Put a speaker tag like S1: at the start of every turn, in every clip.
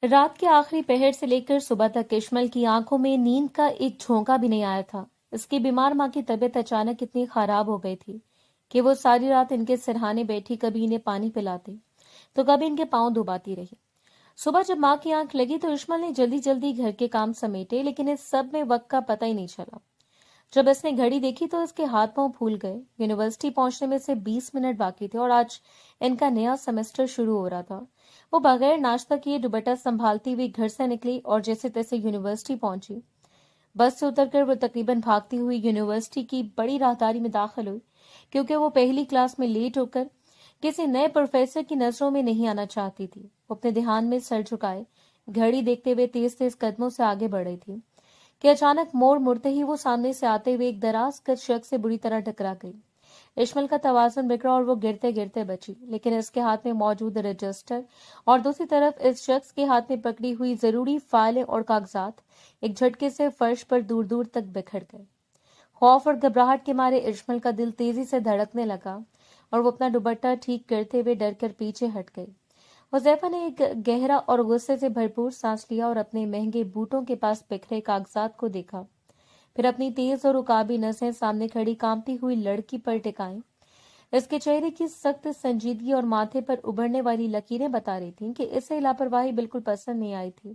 S1: رات کے آخری پہر سے لے کر صبح تک اشمل کی آنکھوں میں نیند کا ایک جھونکا بھی نہیں آیا تھا۔ اس کی بیمار ماں کی طبیعت اچانک اتنی خراب ہو گئی تھی کہ وہ ساری رات ان کے سرہانے بیٹھی کبھی انہیں پانی پلاتی تو کبھی ان کے پاؤں دباتی رہی۔ صبح جب ماں کی آنکھ لگی تو اشمل نے جلدی جلدی گھر کے کام سمیٹے، لیکن اس سب میں وقت کا پتہ ہی نہیں چلا۔ جب اس نے گھڑی دیکھی تو اس کے ہاتھ پاؤں پھول گئے۔ یونیورسٹی پہنچنے میں سے 20 منٹ باقی تھے اور آج ان کا نیا سیمسٹر شروع ہو رہا تھا۔ وہ بغیر ناشتہ کیے دوپٹہ سنبھالتی ہوئی گھر سے نکلی اور جیسے تیسے یونیورسٹی پہنچی۔ بس سے اتر کر وہ تقریباً بھاگتی ہوئی یونیورسٹی کی بڑی راہداری میں داخل ہوئی، کیونکہ وہ پہلی کلاس میں لیٹ ہو کر کسی نئے پروفیسر کی نظروں میں نہیں آنا چاہتی تھی۔ وہ اپنے دھیان میں سر جھکائے گھڑی دیکھتے ہوئے تیز تیز قدموں سے آگے بڑھ رہی تھی کہ اچانک موڑ مڑتے ہی وہ سامنے سے آتے ہوئے ایک دراز قد شخص سے بری طرح ٹکرا گئی۔ اشمل کا توازن بگڑا اور وہ گرتے گرتے بچی، لیکن اس کے ہاتھ میں موجود رجسٹر اور دوسری طرف اس شخص کے ہاتھ میں پکڑی ہوئی ضروری فائلیں اور کاغذات ایک جھٹکے سے فرش پر دور دور تک بکھر گئے۔ خوف اور گھبراہٹ کے مارے اشمل کا دل تیزی سے دھڑکنے لگا اور وہ اپنا دوپٹہ ٹھیک کرتے ہوئے ڈر کر پیچھے ہٹ گئی۔ حذیفہ نے ایک گہرا اور غصے سے بھرپور سانس لیا اور اپنے مہنگے بوٹوں کے پاس بکھرے کاغذات کو دیکھا، پھر اپنی تیز اور عقابی نظریں سامنے کھڑی کانپتی ہوئی لڑکی پر ٹکائیں۔ اس کے چہرے کی سخت سنجیدگی اور ماتھے پر ابھرنے والی لکیریں بتا رہی تھیں کہ اسے لاپرواہی بالکل پسند نہیں آئی تھی۔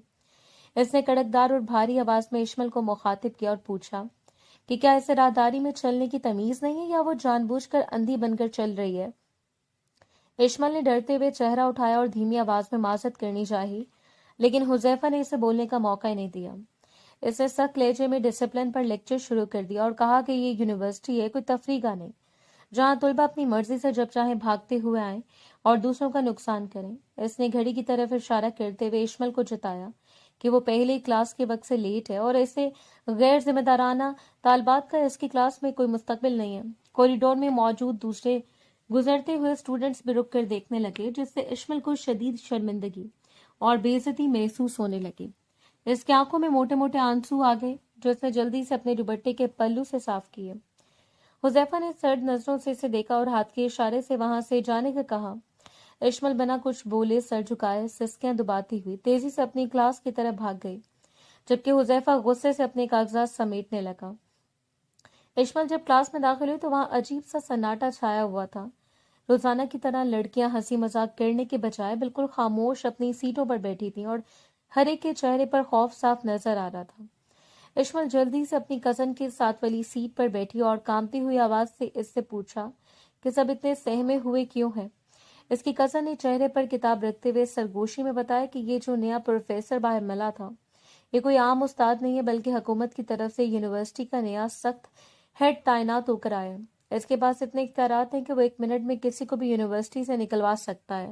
S1: اس نے کڑکدار اور بھاری آواز میں اشمل کو مخاطب کیا اور پوچھا کہ کیا اسے راہداری میں چلنے کی تمیز نہیں ہے یا وہ جان بوجھ کر اندھی بن کر چل رہی ہے؟ اشمل نے ڈرتے ہوئے چہرہ اٹھایا اور دھیمی آواز میں معذرت کرنی چاہی، لیکن حذیفہ نے اسے بولنے کا موقع ہی نہیں دیا۔ اس نے سخت لہجے میں ڈسپلن پر لیکچر شروع کر دیا اور کہا کہ یہ یونیورسٹی ہے، کوئی تفریح گاہ نہیں، جہاں طلبہ اپنی مرضی سے جب چاہیں بھاگتے ہوئے آئیں اور دوسروں کا نقصان کریں۔ اس نے گھڑی کی طرف اشارہ کرتے ہوئے اشمل کو جتایا کہ وہ پہلی کلاس کے وقت سے لیٹ ہے اور اسے غیر ذمہ دارانہ طالبات کا اس کی کلاس میں کوئی مستقبل نہیں ہے۔ کوریڈور میں موجود دوسرے گزرتے ہوئے اسٹوڈنٹس بھی رک کر دیکھنے لگے، جس سے اشمل کو شدید شرمندگی اور بے عزتی محسوس ہونے لگی۔ اس کی آنکھوں میں موٹے موٹے آنسو آ گئے جو اس نے جلدی سے اپنے دوپٹے کے پلو سے صاف کیے۔ حذیفہ نے سرد نظروں سے اسے دیکھا اور ہاتھ کے اشارے سے وہاں سے جانے کا کہا۔ اشمل بنا کچھ بولے سر جھکائے سسکیاں دباتی ہوئی تیزی سے اپنی کلاس کی طرف بھاگ گئی، جبکہ حذیفہ غصے سے اپنے کاغذات سمیٹنے لگا۔ اشمل جب کلاس میں داخل ہوئی تو وہاں عجیب سا سناٹا چھایا ہوا تھا۔ روزانہ کی طرح لڑکیاں ہنسی مذاق کرنے کے بجائے بالکل خاموش اپنی سیٹوں پر بیٹھی تھیں اور ہر ایک کے چہرے پر خوف صاف نظر آ رہا تھا۔ اشمل جلدی سے اپنی کزن کے ساتھ والی سیٹ پر بیٹھی اور کانپتی ہوئی آواز سے اس سے پوچھا کہ سب اتنے سہمے ہوئے کیوں ہیں؟ اس کی کزن نے چہرے پر کتاب رکھتے ہوئے سرگوشی میں بتایا کہ یہ جو نیا پروفیسر باہر ملا تھا یہ کوئی عام استاد نہیں ہے، بلکہ حکومت کی طرف سے یونیورسٹی کا نیا سخت ہیڈ تعینات ہو کر آیا ہے۔ اس کے پاس اتنے اختیارات ہیں کہ وہ 1 منٹ میں کسی کو بھی یونیورسٹی سے نکلوا سکتا ہے،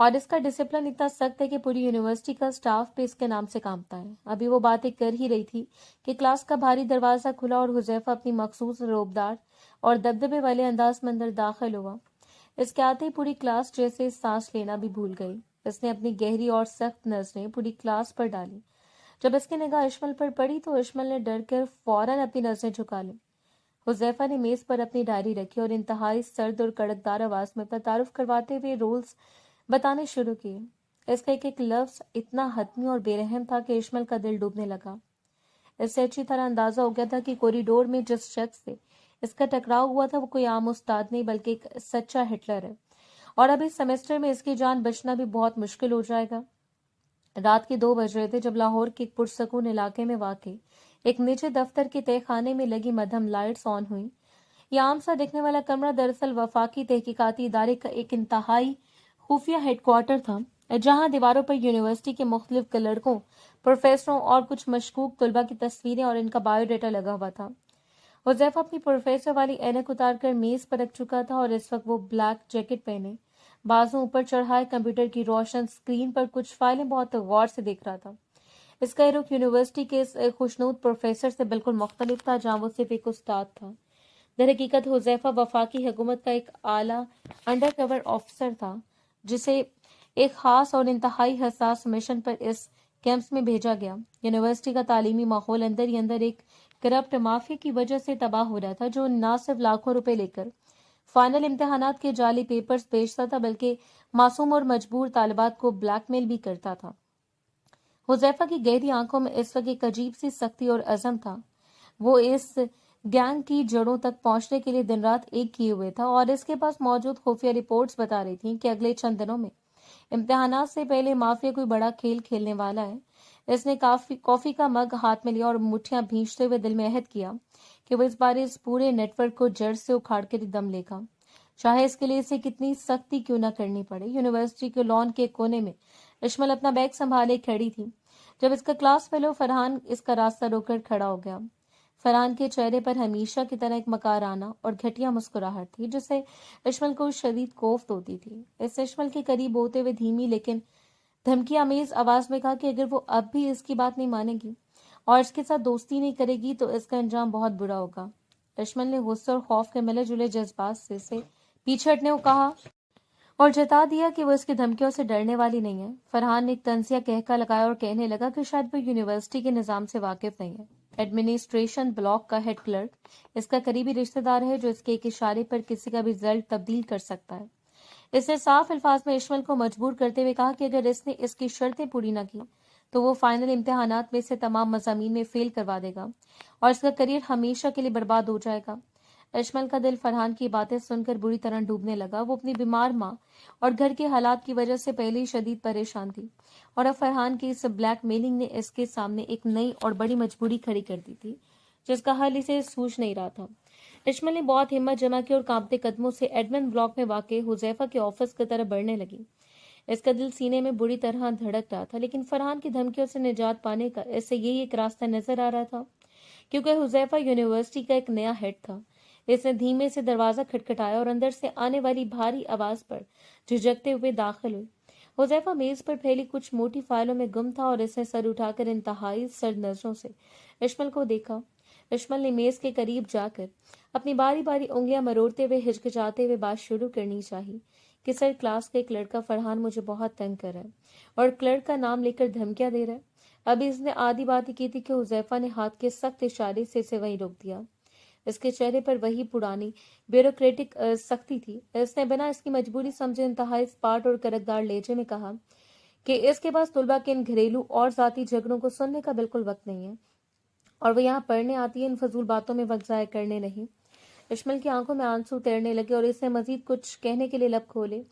S1: اور اس کا ڈسپلن اتنا سخت ہے کہ پوری یونیورسٹی کا سٹاف بھی اس کے نام سے کانپتا ہے۔ ابھی وہ باتیں کر ہی رہی تھی کہ کلاس کا بھاری دروازہ کھلا اور حذیفہ اپنی مخصوص روبدار اور دبدبے والے انداز میں اندر داخل ہوا۔ اس کے آتے ہی پوری کلاس جیسے سانس لینا بھی بھول گئی۔ اس نے اپنی گہری اور سخت نظریں پوری کلاس پر ڈالی۔ جب اس کی نگاہ اشمل پر پڑی تو اشمل نے ڈر کر فوراً اپنی نظریں جھکا لی۔ حذیفہ نے میز پر اپنی ڈائری رکھی اور انتہائی سرد اور کڑکدار آواز میں اپنا تعارف کرواتے ہوئے رولز بتانے شروع کیے۔ اس کا ایک ایک لفظ اتنا حتمی اور بے رحم تھا کہ اشمل کا دل ڈوبنے لگا۔ اس سے اچھی طرح اندازہ ہو گیا تھا کہ کوریڈور میں جس شخص سے اس کا ٹکراؤ ہوا تھا وہ کوئی عام استاد نہیں بلکہ ایک سچا ہٹلر ہے، اور اب اس سیمسٹر میں اس کی جان بچنا بھی بہت مشکل ہو جائے گا۔ رات کے 2 بج رہے تھے جب لاہور کے ایک پرسکون علاقے میں واقع ایک نجی دفتر کے تہہ خانے میں لگی مدھم لائٹس آن ہوئیں۔ یہ عام سا دکھنے والا کمرہ دراصل وفاقی تحقیقاتی ادارے کا ایک انتہائی خفیہ ہیڈ کوارٹر تھا، جہاں دیواروں پر یونیورسٹی کے مختلف لڑکوں، پروفیسروں اور کچھ مشکوک طلباء کی تصویریں اور ان کا بایو ڈیٹا لگا ہوا تھا۔ حذیفہ اپنی پروفیسر والی اینک اتار کر میز پر رکھ چکا تھا اور اس وقت وہ بلیک جیکٹ پہنے بازو اوپر چڑھائے کمپیوٹر کی روشن سکرین پر کچھ فائلیں بہت غور سے دیکھ رہا تھا۔ اس کا رخ یونیورسٹی کے اس خوشنود پروفیسر سے بالکل مختلف تھا جہاں وہ صرف ایک استاد تھا۔ در حقیقت حذیفہ وفاقی حکومت کا ایک اعلیٰ انڈر کور آفیسر تھا جسے ایک خاص اور انتہائی حساس مشن پر اس کیمپس میں بھیجا گیا۔ یونیورسٹی کا تعلیمی ماحول اندر ہی اندر ایک کرپٹ مافیا کی وجہ سے تباہ ہو رہا تھا، جو نہ صرف لاکھوں روپے لے کر فائنل امتحانات کے جعلی پیپرز بیچتا تھا بلکہ معصوم اور مجبور طالبات کو بلیک میل بھی کرتا تھا۔ हुजैफा की गहरी आंखों में इस वक्त एक अजीब सी सख्ती और अज़म था। वो इस गैंग की जड़ों तक पहुंचने के लिए दिन रात एक किए हुए था और इसके पास मौजूद खुफिया रिपोर्ट्स बता रही थीं कि अगले चंद दिनों में इम्तिहानात से पहले माफिया कोई बड़ा खेल खेलने वाला है। इसने कॉफी का मग हाथ में लिया और मुट्ठियां भींचते हुए दिल में अहद किया कि वो इस बार इस पूरे नेटवर्क को जड़ से उखाड़ कर दम लेगा, चाहे इसके लिए इसे कितनी सख्ती क्यों न करनी पड़े। यूनिवर्सिटी के लॉन के कोने में इश्मल अपना बैग संभाले खड़ी थी जब इसका क्लास फेलो फरहान इसका रास्ता रोककर खड़ा हो गया। फरहान के चेहरे पर हमेशा की तरह एक मकाराना और घटिया मुस्कुराहट थी जिससे इश्मल को शदीद कोफ्त होती थी। इस इश्मल के करीब होते हुए धीमी लेकिन धमकी आमेज आवाज में कहा कि अगर वो अब भी इसकी बात नहीं मानेगी और इसके साथ दोस्ती नहीं करेगी तो इसका अंजाम बहुत बुरा होगा। इश्मल ने गुस्से और खौफ के मिले जुले जज्बात से पीछे हटने को कहा और जता दिया कि वो इसकी धमकियों से डरने वाली नहीं है। फरहान ने एक तंजिया कहका लगाया और कहने लगा कि शायद वो यूनिवर्सिटी के निजाम से वाकिफ नहीं है। एडमिनिस्ट्रेशन ब्लॉक का हेड क्लर्क इसका करीबी रिश्तेदार है जो इसके एक इशारे पर किसी का भी रिजल्ट तब्दील कर सकता है। इसने साफ अल्फाज में इश्मल को मजबूर करते हुए कहा कि अगर इसने इसकी शर्तें पूरी न की तो वो फाइनल इम्तिहानात में से तमाम मज़ामीन में फेल करवा देगा और इसका करियर हमेशा के लिए बर्बाद हो जाएगा। इश्मल का दिल फरहान की बातें सुनकर बुरी तरह डूबने लगा। वो अपनी बीमार माँ और घर के हालात की वजह से पहले ही शदीद परेशान थी और अब फरहान की इस ब्लैकमेलिंग ने इसके सामने एक नई और बड़ी मजबूरी खड़ी कर दी थी जिसका हल इसे सूझ नहीं रहा था। इश्मल ने बहुत हिम्मत जमा की और कांपते कदमों से एडमिन ब्लॉक में वाक़ हुजैफा के ऑफिस की तरफ बढ़ने लगी। इसका दिल सीने में बुरी तरह धड़क रहा था लेकिन फरहान की धमकियों से निजात पाने का इससे यही एक रास्ता नजर आ रहा था क्योंकि हुजैफा यूनिवर्सिटी का एक नया हेड था। इसने धीमे से दरवाजा खटखटाया और अंदर से आने वाली भारी आवाज पर झिझकते हुए दाखिल हुई। हुजैफा मेज पर फैली कुछ मोटी फाइलों में गुम था और इसने सर उठाकर इंतहाई सर्द नजरों से इश्मल को देखा। इश्मल ने मेज के करीब जाकर अपनी बारी बारी उंगलियां मरोड़ते हुए हिचकिचाते हुए बात शुरू करनी चाहिए कि सर, क्लास का एक लड़का फरहान मुझे बहुत तंग कर रहा है और क्लर्क का नाम लेकर धमकियां दे रहा है। अभी इसने आधी बात ही की थी कि हुजैफा ने हाथ के सख्त इशारे से इसे वहीं रोक दिया। इसके चेहरे पर वही पुरानी ब्यूरोक्रेटिक सख्ती थी। इसने बिना इसकी मजबूरी समझे इंतहाई स्पार्ट और करकदार लहजे में कहा कि इसके पास तुलबा के इन घरेलू और जाती झगड़ों को सुनने का बिल्कुल वक्त नहीं है और वो यहाँ पढ़ने आती है, इन फजूल बातों में वक्त ज़ाया करने नहीं। इश्मल की आंखों में आंसू तैरने लगे और इसने मजीद कुछ कहने के लिए लब खोले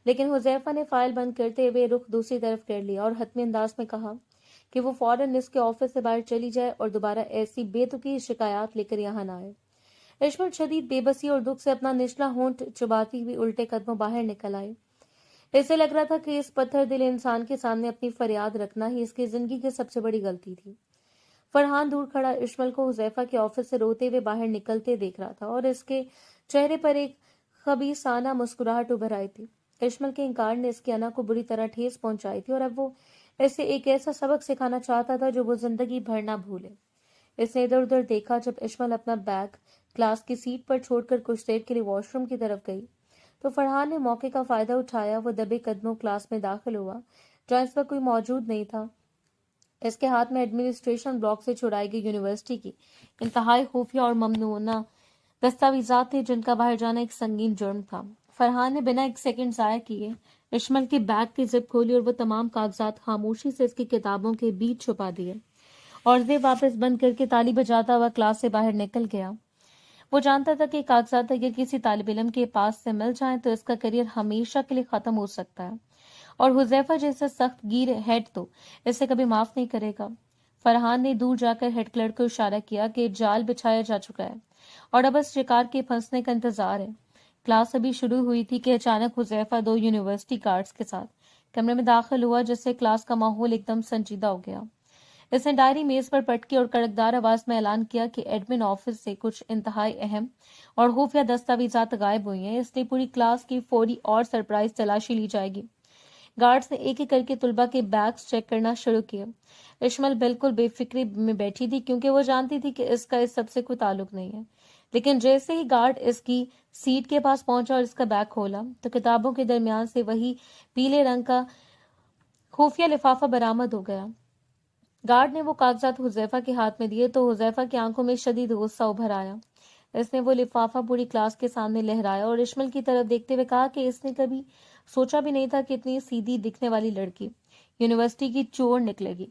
S1: लेकिन हुजैफा ने फाइल बंद करते हुए रुख दूसरी तरफ कर लिया और हतमी अंदाज में कहा कि वो फौरन इसके ऑफिस से बाहर चली जाए और दोबारा ऐसी बेतुकी शिकायत लेकर यहाँ न आए। इश्मल शदीद बेबसी और दुख से अपना निचला होंठ चुबाती हुई उल्टे कदमों बाहर निकल आई। इसे लग रहा था कि इस पत्थर दिल इंसान के सामने अपनी फरियाद रखना ही इसकी जिंदगी की सबसे बड़ी गलती थी। फरहान दूर खड़ा इश्मल को हुजैफा के ऑफिस से रोते हुए बाहर निकलते देख रहा था और इसके चेहरे पर एक खबीसाना मुस्कुराहट उभर आई थी। इश्मल के इंकार ने इसकी अना को बुरी तरह ठेस पहुंचाई थी और अब वो इसे एक ऐसा सबक सिखाना चाहता था जो वो जिंदगी भर ना भूले। इसने इधर उधर देखा। जब इश्मल अपना बैग क्लास की सीट पर छोड़कर कुछ देर के लिए वॉशरूम की तरफ गई तो फरहान ने मौके का फायदा उठाया। वो दबे कदमों क्लास में दाखिल हुआ जहाँ इस पर कोई मौजूद नहीं था। इसके हाथ में एडमिनिस्ट्रेशन ब्लॉक से छुड़ाई गई यूनिवर्सिटी की इंतहाई खुफिया और ममनूना दस्तावेजात थे जिनका बाहर जाना एक संगीन जुर्म था। फरहान ने बिना एक सेकंड जाया किए इश्मल के बैग की जिप खोली और वो तमाम कागजात खामोशी से इसकी किताबों के बीच छुपा दिए और जेब वापस बंद करके ताली बजाता हुआ क्लास से बाहर निकल गया। वो जानता था कि कागजात अगर किसी तालिब इल्म के पास से मिल जाए तो इसका करियर हमेशा के लिए खत्म हो सकता है और हुजैफा जैसा सख्त गिर हेड तो इसे कभी माफ नहीं करेगा। फरहान ने दूर जाकर हेड क्लर्क को इशारा किया कि जाल बिछाया जा चुका है और अब बस शिकार के फंसने का इंतजार है। क्लास अभी शुरू हुई थी कि अचानक हुजैफा 2 यूनिवर्सिटी गार्ड्स के साथ कमरे में दाखिल हुआ जिससे क्लास का माहौल एकदम संजीदा हो गया। इसने डायरी मेज पर पटकी और कड़कदार आवाज में ऐलान किया कि एडमिन ऑफिस से कुछ इंतहाई अहम और खुफिया दस्तावेजात गायब हुई हैं, इसलिए पूरी क्लास की फौरी और सरप्राइज तलाशी ली जाएगी। गार्ड्स ने एक एक करके तुलबा के बैग्स चेक करना शुरू किया। इश्मल बिल्कुल बेफिक्री में बैठी थी क्योंकि वो जानती थी कि इसका इस सबसे कोई ताल्लुक नहीं है। लेकिन जैसे ही गार्ड इसकी सीट के पास पहुंचा और इसका बैग खोला तो किताबों के दरमियान से वही पीले रंग का खुफिया लिफाफा बरामद हो गया। गार्ड ने वो कागजात हुजैफा के हाथ में दिए तो हुजैफा की आंखों में शदीद गुस्सा उभर आया। इसने वो लिफाफा पूरी क्लास के सामने लहराया और इश्मल की तरफ देखते हुए कहा कि इसने कभी सोचा भी नहीं था कि इतनी सीधी दिखने वाली लड़की यूनिवर्सिटी की चोर निकलेगी।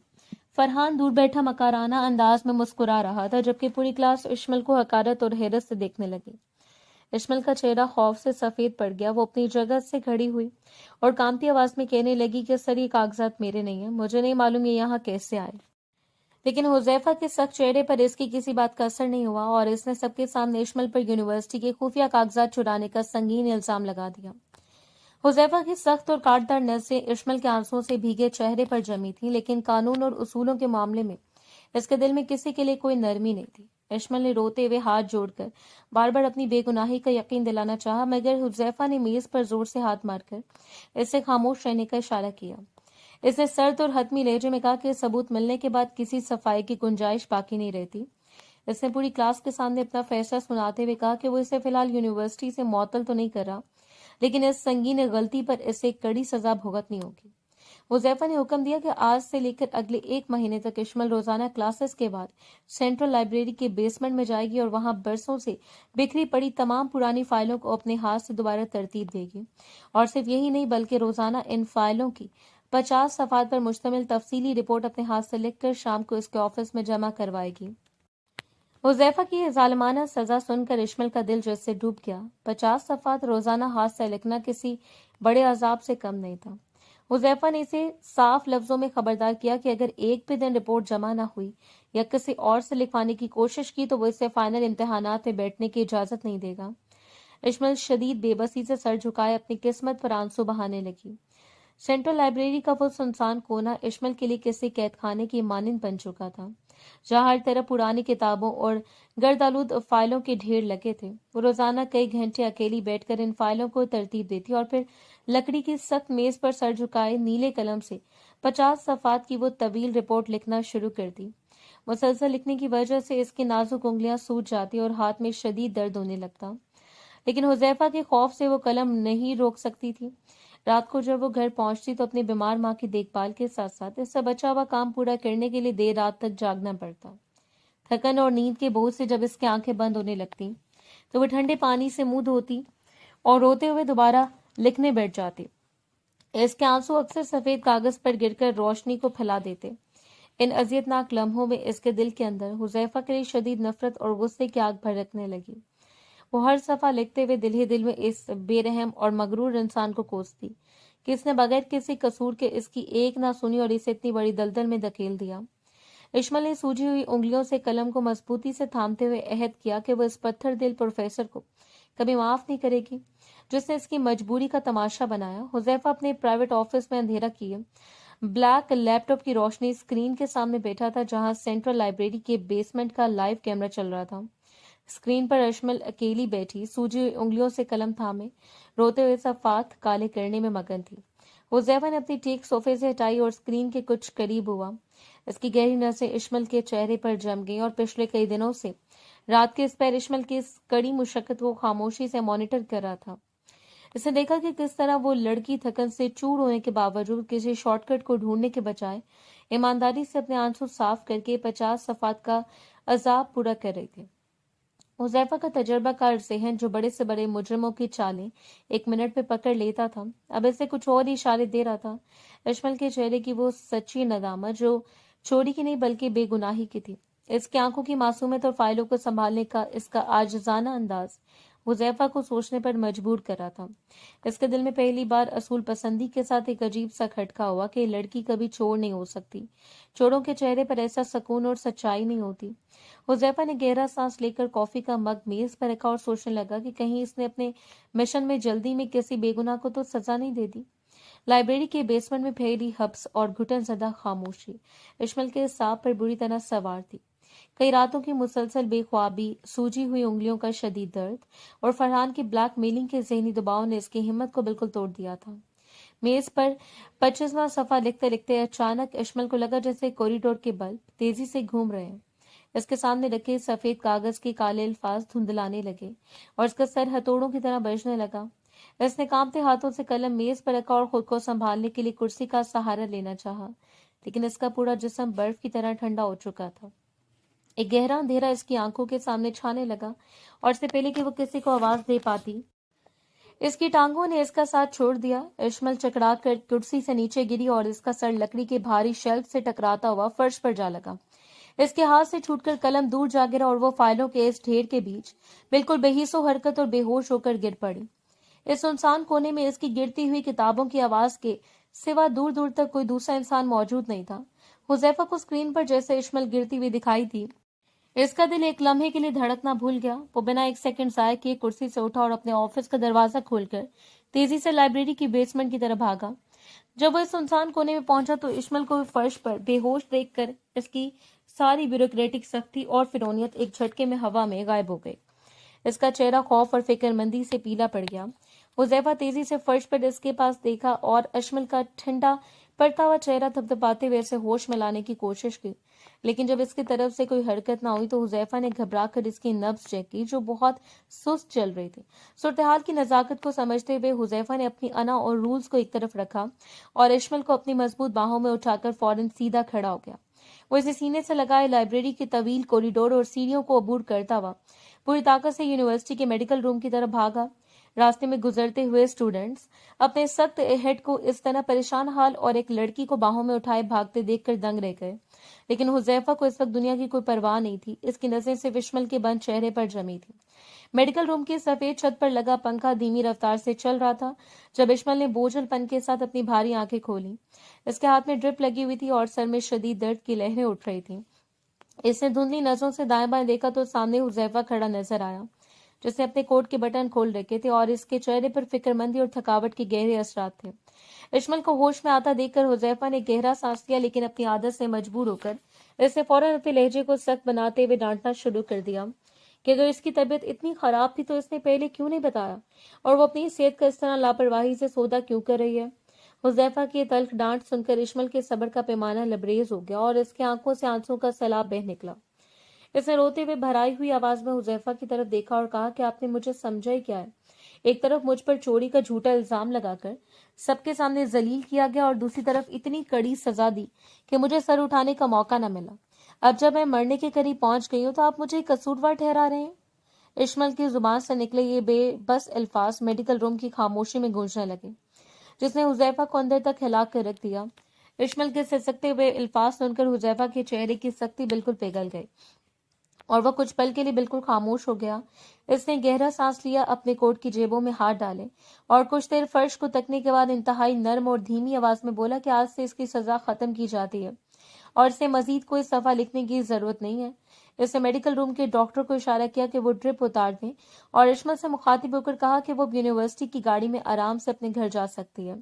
S1: फरहान दूर बैठा मकाराना अंदाज में मुस्कुरा रहा था, जबकि पूरी क्लास इश्मल को हकारत और हैरत से देखने लगी। इश्मल का चेहरा खौफ से सफेद पड़ गया। वो अपनी जगह से खड़ी हुई और कांपती आवाज में कहने लगी कि सर, ये कागजात मेरे नहीं है, मुझे नहीं मालूम ये यहाँ कैसे आए। लेकिन हुजैफा के सख्त चेहरे पर इसकी किसी बात का असर नहीं हुआ और इसने सबके सामने इश्मल पर यूनिवर्सिटी के खुफिया कागजात चुराने का संगीन इल्जाम लगा दिया। हुजैफा की सख्त और काटदार नजरें इश्मल के आंसुओं से भीगे चेहरे पर जमी थी, लेकिन कानून और उसूलों के मामले में इसके दिल में किसी के लिए कोई नरमी नहीं थी। इश्मल ने रोते हुए हाथ जोड़कर बार बार अपनी बेगुनाही का यकीन दिलाना चाहा, मगर हुजैफा ने मेज पर जोर से हाथ मारकर इससे खामोश रहने का इशारा किया। इसने सर्द और हतमी लहजे में कहा कि सबूत मिलने के बाद किसी सफाई की गुंजाइश बाकी नहीं रहती। इसने पूरी क्लास के सामने अपना फैसला सुनाते हुए कहा कि वो इसे फिलहाल यूनिवर्सिटी से मुअत्तल तो नहीं कर रहा, लेकिन इस संगीन गलती पर इसे कड़ी सजा भुगतनी होगी। हुजैफा ने हुक्म दिया कि आज से लेकर अगले 1 महीने तक इश्मल रोजाना क्लासेस के बाद सेंट्रल लाइब्रेरी के बेसमेंट में जाएगी और वहां बरसों से बिखरी पड़ी तमाम पुरानी फाइलों को अपने हाथ से दोबारा तरतीब देगी। और सिर्फ यही नहीं, बल्कि रोजाना इन फाइलों की 50 सफात पर मुश्तमिल तफसीली रिपोर्ट अपने हाथ से लिखकर शाम को इसके ऑफिस में जमा करवाएगी। हुजैफा की जालिमाना सजा सुनकर इश्मल का दिल जैसे डूब गया। 50 सफात रोजाना हाथ से लिखना किसी बड़े अजाब से कम नहीं था। हुजैफा ने इसे साफ लफ्जों में खबरदार किया कि अगर एक भी दिन रिपोर्ट जमा न हुई या किसी और से लिखवाने की कोशिश की तो वो इसे फाइनल इम्तिहानात में बैठने की इजाजत नहीं देगा। इश्मल शदीद बेबसी से सर झुकाए अपनी किस्मत पर आंसू बहाने लगी। सेंट्रल लाइब्रेरी का वो सुनसान कोना इश्मल के लिए किसी कैद खाने की मानंद बन चुका था, जहां हर तरफ पुरानी किताबों और गर्दालूद फाइलों के ढेर लगे थे। वो रोजाना कई घंटे अकेली बैठकर इन फाइलों को तरतीब देती और फिर लकड़ी की सख्त मेज पर सर झुकाए नीले कलम से 50 सफात की वो तवील रिपोर्ट लिखना शुरू कर दी। मुसलसल लिखने की वजह से इसकी नाजुक उंगलियां सूज जाती और हाथ में शदीद दर्द होने लगता, लेकिन हुजैफा के खौफ से वो कलम नहीं रोक सकती थी। रात को जब वो घर पहुंचती तो अपनी बीमार माँ की देखभाल के साथ साथ इससे बचा हुआ काम पूरा करने के लिए देर रात तक जागना पड़ता। थकन और नींद के बोझ से जब इसकी आंखें बंद होने लगती तो वो ठंडे पानी से मुंह धोती और रोते हुए दोबारा लिखने बैठ जाती। इसके आंसू अक्सर सफेद कागज पर गिरकर रोशनी को फैला देते। इन अजियतनाक लम्हों में इसके दिल के अंदर हुजैफा के लिए शदीद नफरत और गुस्से की आग भड़कने लगी। वो हर सफा लिखते हुए दिल ही दिल में इस बेरहम और मगरूर इंसान को कोसती कि इसने बगैर किसी कसूर के इसकी एक ना सुनी और इसे इतनी बड़ी दलदल में धकेल दिया। इश्मल ने सूजी हुई उंगलियों से कलम को मजबूती से थामते हुए अहद किया कि वो इस पत्थर दिल प्रोफेसर को कभी माफ नहीं करेगी जिसने इसकी मजबूरी का तमाशा बनाया। हुजैफा अपने प्राइवेट ऑफिस में अंधेरा किए ब्लैक लैपटॉप की रोशनी स्क्रीन के सामने बैठा था, जहां सेंट्रल लाइब्रेरी के बेसमेंट का लाइव कैमरा चल रहा था। स्क्रीन पर इश्मल अकेली बैठी सूजी हुई उंगलियों से कलम थामे रोते हुए सफात काले करने में मगन थी। हुजैफा ने अपनी टेक सोफे से हटाई और स्क्रीन के कुछ करीब हुआ। इसकी गहरी नजरें इश्मल के चेहरे पर जम गई और पिछले कई दिनों से रात के इस पैर इश्मल की इस कड़ी मुशक्कत को खामोशी से मॉनिटर कर रहा था। इसने देखा कि किस तरह वो लड़की थकन से चूर होने के बावजूद किसी शॉर्टकट को ढूंढने के बजाय ईमानदारी से अपने आंसू साफ करके 50 सफात का अजाब पूरा कर रही थी। हुजैफा का तजर्बाकार ज़हन, जो बड़े से बड़े मुजरिमों की चालें 1 मिनट में पकड़ लेता था, अब इसे कुछ और ही इशारे दे रहा था। इश्मल के चेहरे की वो सच्ची नदामत जो चोरी की नहीं बल्कि बेगुनाही की थी, इसकी आंखों की मासूमियत और फाइलों को संभालने का इसका आजिजाना अंदाज हुजैफा को सोचने पर मजबूर कर रहा था। इसके दिल में पहली बार असूल पसंदी के साथ एक अजीब सा खटका हुआ कि लड़की कभी चोर नहीं हो सकती। चोरों के चेहरे पर ऐसा सुकून और सच्चाई नहीं होती। हुजैफा ने गहरा सांस लेकर कॉफी का मग मेज पर रखा और सोचने लगा कि कहीं इसने अपने मिशन में जल्दी में किसी बेगुनाह को तो सजा नहीं दे दी। लाइब्रेरी के बेसमेंट में फैली हब्स और घुटन ज़दा खामोशी इश्मल के सांप पर बुरी तरह सवार थी। कई रातों की मुसलसल बेख्वाबी, सूजी हुई उंगलियों का शदीद दर्द और फरहान की ब्लैक मेलिंग के जहनी दबाव ने इसकी हिम्मत को बिल्कुल तोड़ दिया था। मेज पर 25वां सफा लिखते लिखते अचानक इश्मल को लगा जैसे कॉरिडोर के बल्ब तेजी से घूम रहे हैं। इसके सामने रखे सफेद कागज के काले अल्फाज धुंधलाने लगे और इसका सर हथौड़ों की तरह बजने लगा। इसने कांपते हाथों से कलम मेज पर रखा और खुद को संभालने के लिए कुर्सी का सहारा लेना चाहा, लेकिन इसका पूरा जिस्म बर्फ की तरह ठंडा हो चुका था। एक गहरा अंधेरा इसकी आंखों के सामने छाने लगा और इससे पहले कि वो किसी को आवाज दे पाती اس کی ٹانگوں نے اس کا ساتھ چھوڑ دیا. اشمل چکرا کر کرسی سے نیچے گری اور اس کا سر لکڑی کے بھاری شیلف سے ٹکراتا ہوا فرش پر جا لگا. اس کے ہاتھ سے چھوٹ کر قلم دور جا گرا اور وہ فائلوں کے اس ڈھیر کے بیچ بالکل بے حس و حرکت اور بے ہوش ہو کر گر پڑی. اس سنسان کونے میں اس کی گرتی ہوئی کتابوں کی آواز کے سوا دور دور تک کوئی دوسرا انسان موجود نہیں تھا. حذیفہ کو اسکرین پر جیسے اشمل گرتی ہوئی دکھائی تھی، اس کا دل ایک لمحے کے لیے دھڑکنا بھول گیا. وہ بنا ایک سیکنڈ ضائع کیے کرسی سے اٹھا اور اپنے آفس کا دروازہ کھول کر تیزی سے لائبریری کی بیسمنٹ کی طرف بھاگا. جب وہ اس سنسان کونے میں پہنچا تو اشمل کو فرش پر بے ہوش دیکھ کر اس کی ساری بیوروکریٹک سختی اور فرونیت ایک جھٹکے میں ہوا میں غائب ہو گئی. اس کا چہرہ خوف اور فکر مندی سے پیلا پڑ گیا. حذیفہ تیزی سے فرش پر اس کے پاس دیکھا اور اشمل کا ٹھنڈا پڑتا ہوا چہرہ تھپتھپاتے ہوئے اسے ہوش میں لانے کی کوشش کی، لیکن جب اس کی طرف سے کوئی حرکت نہ ہوئی تو حذیفہ نے گھبرا کر اس کی نبض چیک کی جو بہت سست چل رہی تھی. صورتحال کی نزاکت کو سمجھتے ہوئے حذیفہ نے اپنی انا اور رولز کو ایک طرف رکھا اور اشمل کو اپنی مضبوط باہوں میں اٹھا کر فوراً سیدھا کھڑا ہو گیا. وہ اسے سینے سے لگائے لائبریری کے طویل کوریڈور اور سیڑھیوں کو عبور کرتا ہوا پوری طاقت سے یونیورسٹی کے میڈیکل روم کی طرف بھاگا. راستے میں گزرتے ہوئے اسٹوڈنٹس اپنے سخت ہیڈ کو اس طرح پریشان حال اور ایک لڑکی کو باہوں میں اٹھائے بھاگتے دیکھ کر دنگ رہ گئے، لیکن حذیفہ کو اس وقت دنیا کی کوئی پرواہ نہیں تھی. اس کی نظریں صرف اشمل کے بند چہرے پر جمی تھی. میڈیکل روم کی سفید چھت پر لگا پنکھا دھیمی رفتار سے چل رہا تھا جب اشمل نے بوجھل پن کے ساتھ اپنی بھاری آنکھیں کھولیں. اس کے ہاتھ میں ڈرپ لگی ہوئی تھی اور سر میں شدید درد کی لہریں اٹھ رہی تھیں. اس نے دھندلی نظروں سے دائیں بائیں دیکھا تو سامنے حذیفہ کھڑا نظر آیا جس نے اپنے کوٹ کے بٹن کھول رکھے تھے اور اس کے چہرے پر فکر مندی اور تھکاوٹ کے گہرے اثرات تھے. اشمل کو ہوش میں آتا دیکھ کر حذیفہ نے گہرا سانس لیا، لیکن اپنی عادت سے مجبور ہو کر اس نے فوراً اپنے لہجے کو سخت بناتے ہوئے ڈانٹنا شروع کر دیا کہ اگر اس کی طبیعت اتنی خراب تھی تو اس نے پہلے کیوں نہیں بتایا، اور وہ اپنی صحت کا اس طرح لاپرواہی سے سودا کیوں کر رہی ہے. حذیفہ کی تلخ ڈانٹ سن کر اشمل کے صبر کا پیمانہ لبریز ہو گیا اور اس کی آنکھوں سے آنسوں کا سیلاب بہہ نکلا. اس نے روتے ہوئے بھرائی ہوئی آواز میں حذیفہ کی طرف دیکھا اور کہا کہ آپ نے مجھے سمجھا ہی کیا ہے. ایک طرف مجھ پر چوری کا جھوٹا الزام لگا کر سب کے سامنے ذلیل کیا گیا اور دوسری طرف اتنی کڑی سزا دی کہ مجھے سر اٹھانے کا موقع نہ ملا. اب جب میں مرنے کے قریب پہنچ گئی ہوں تو آپ مجھے قصوروار ٹھہرا رہے ہیں. اشمل کی زبان سے نکلے یہ بے بس الفاظ میڈیکل روم کی خاموشی میں گونجنے لگے جس نے حذیفہ کو اندر تک ہلا کر رکھ دیا. اشمل کے سسکتے ہوئے الفاظ سن کر حذیفہ کے چہرے کی سختی بالکل پگھل گئی اور وہ کچھ پل کے لیے بالکل خاموش ہو گیا. اس نے گہرا سانس لیا، اپنے کوٹ کی جیبوں میں ہاتھ ڈالے اور کچھ دیر فرش کو تکنے کے بعد انتہائی نرم اور دھیمی آواز میں بولا کہ آج سے اس کی سزا ختم کی جاتی ہے اور اسے مزید کوئی صفحہ لکھنے کی ضرورت نہیں ہے. اس نے میڈیکل روم کے ڈاکٹر کو اشارہ کیا کہ وہ ڈرپ اتار دیں اور اشمل سے مخاطب ہو کر کہا کہ وہ یونیورسٹی کی گاڑی میں آرام سے اپنے گھر جا سکتی ہے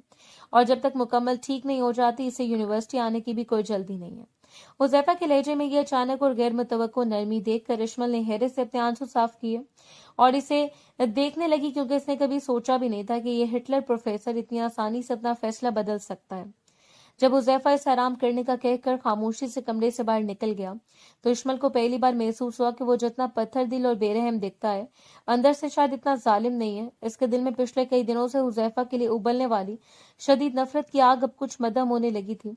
S1: اور جب تک مکمل ٹھیک نہیں ہو جاتی اسے یونیورسٹی آنے کی بھی کوئی جلدی نہیں ہے. حذیفہ کے لہجے میں یہ اچانک اور غیر متوقع نرمی دیکھ کر اشمل نے حیرت سے اپنے آنسو صاف کیے اور اسے دیکھنے لگی کیونکہ اس نے کبھی سوچا بھی نہیں تھا کہ یہ ہٹلر پروفیسر اتنی آسانی سے اپنا فیصلہ بدل سکتا ہے. جب حذیفہ اسے آرام کرنے کا کہہ کر خاموشی سے کمرے سے باہر نکل گیا تو اشمل کو پہلی بار محسوس ہوا کہ وہ جتنا پتھر دل اور بے رحم دکھتا ہے اندر سے شاید اتنا ظالم نہیں ہے. اس کے دل میں پچھلے کئی دنوں سے حذیفہ کے لیے ابلنے والی شدید نفرت کی آگ اب کچھ مدھم ہونے لگی تھی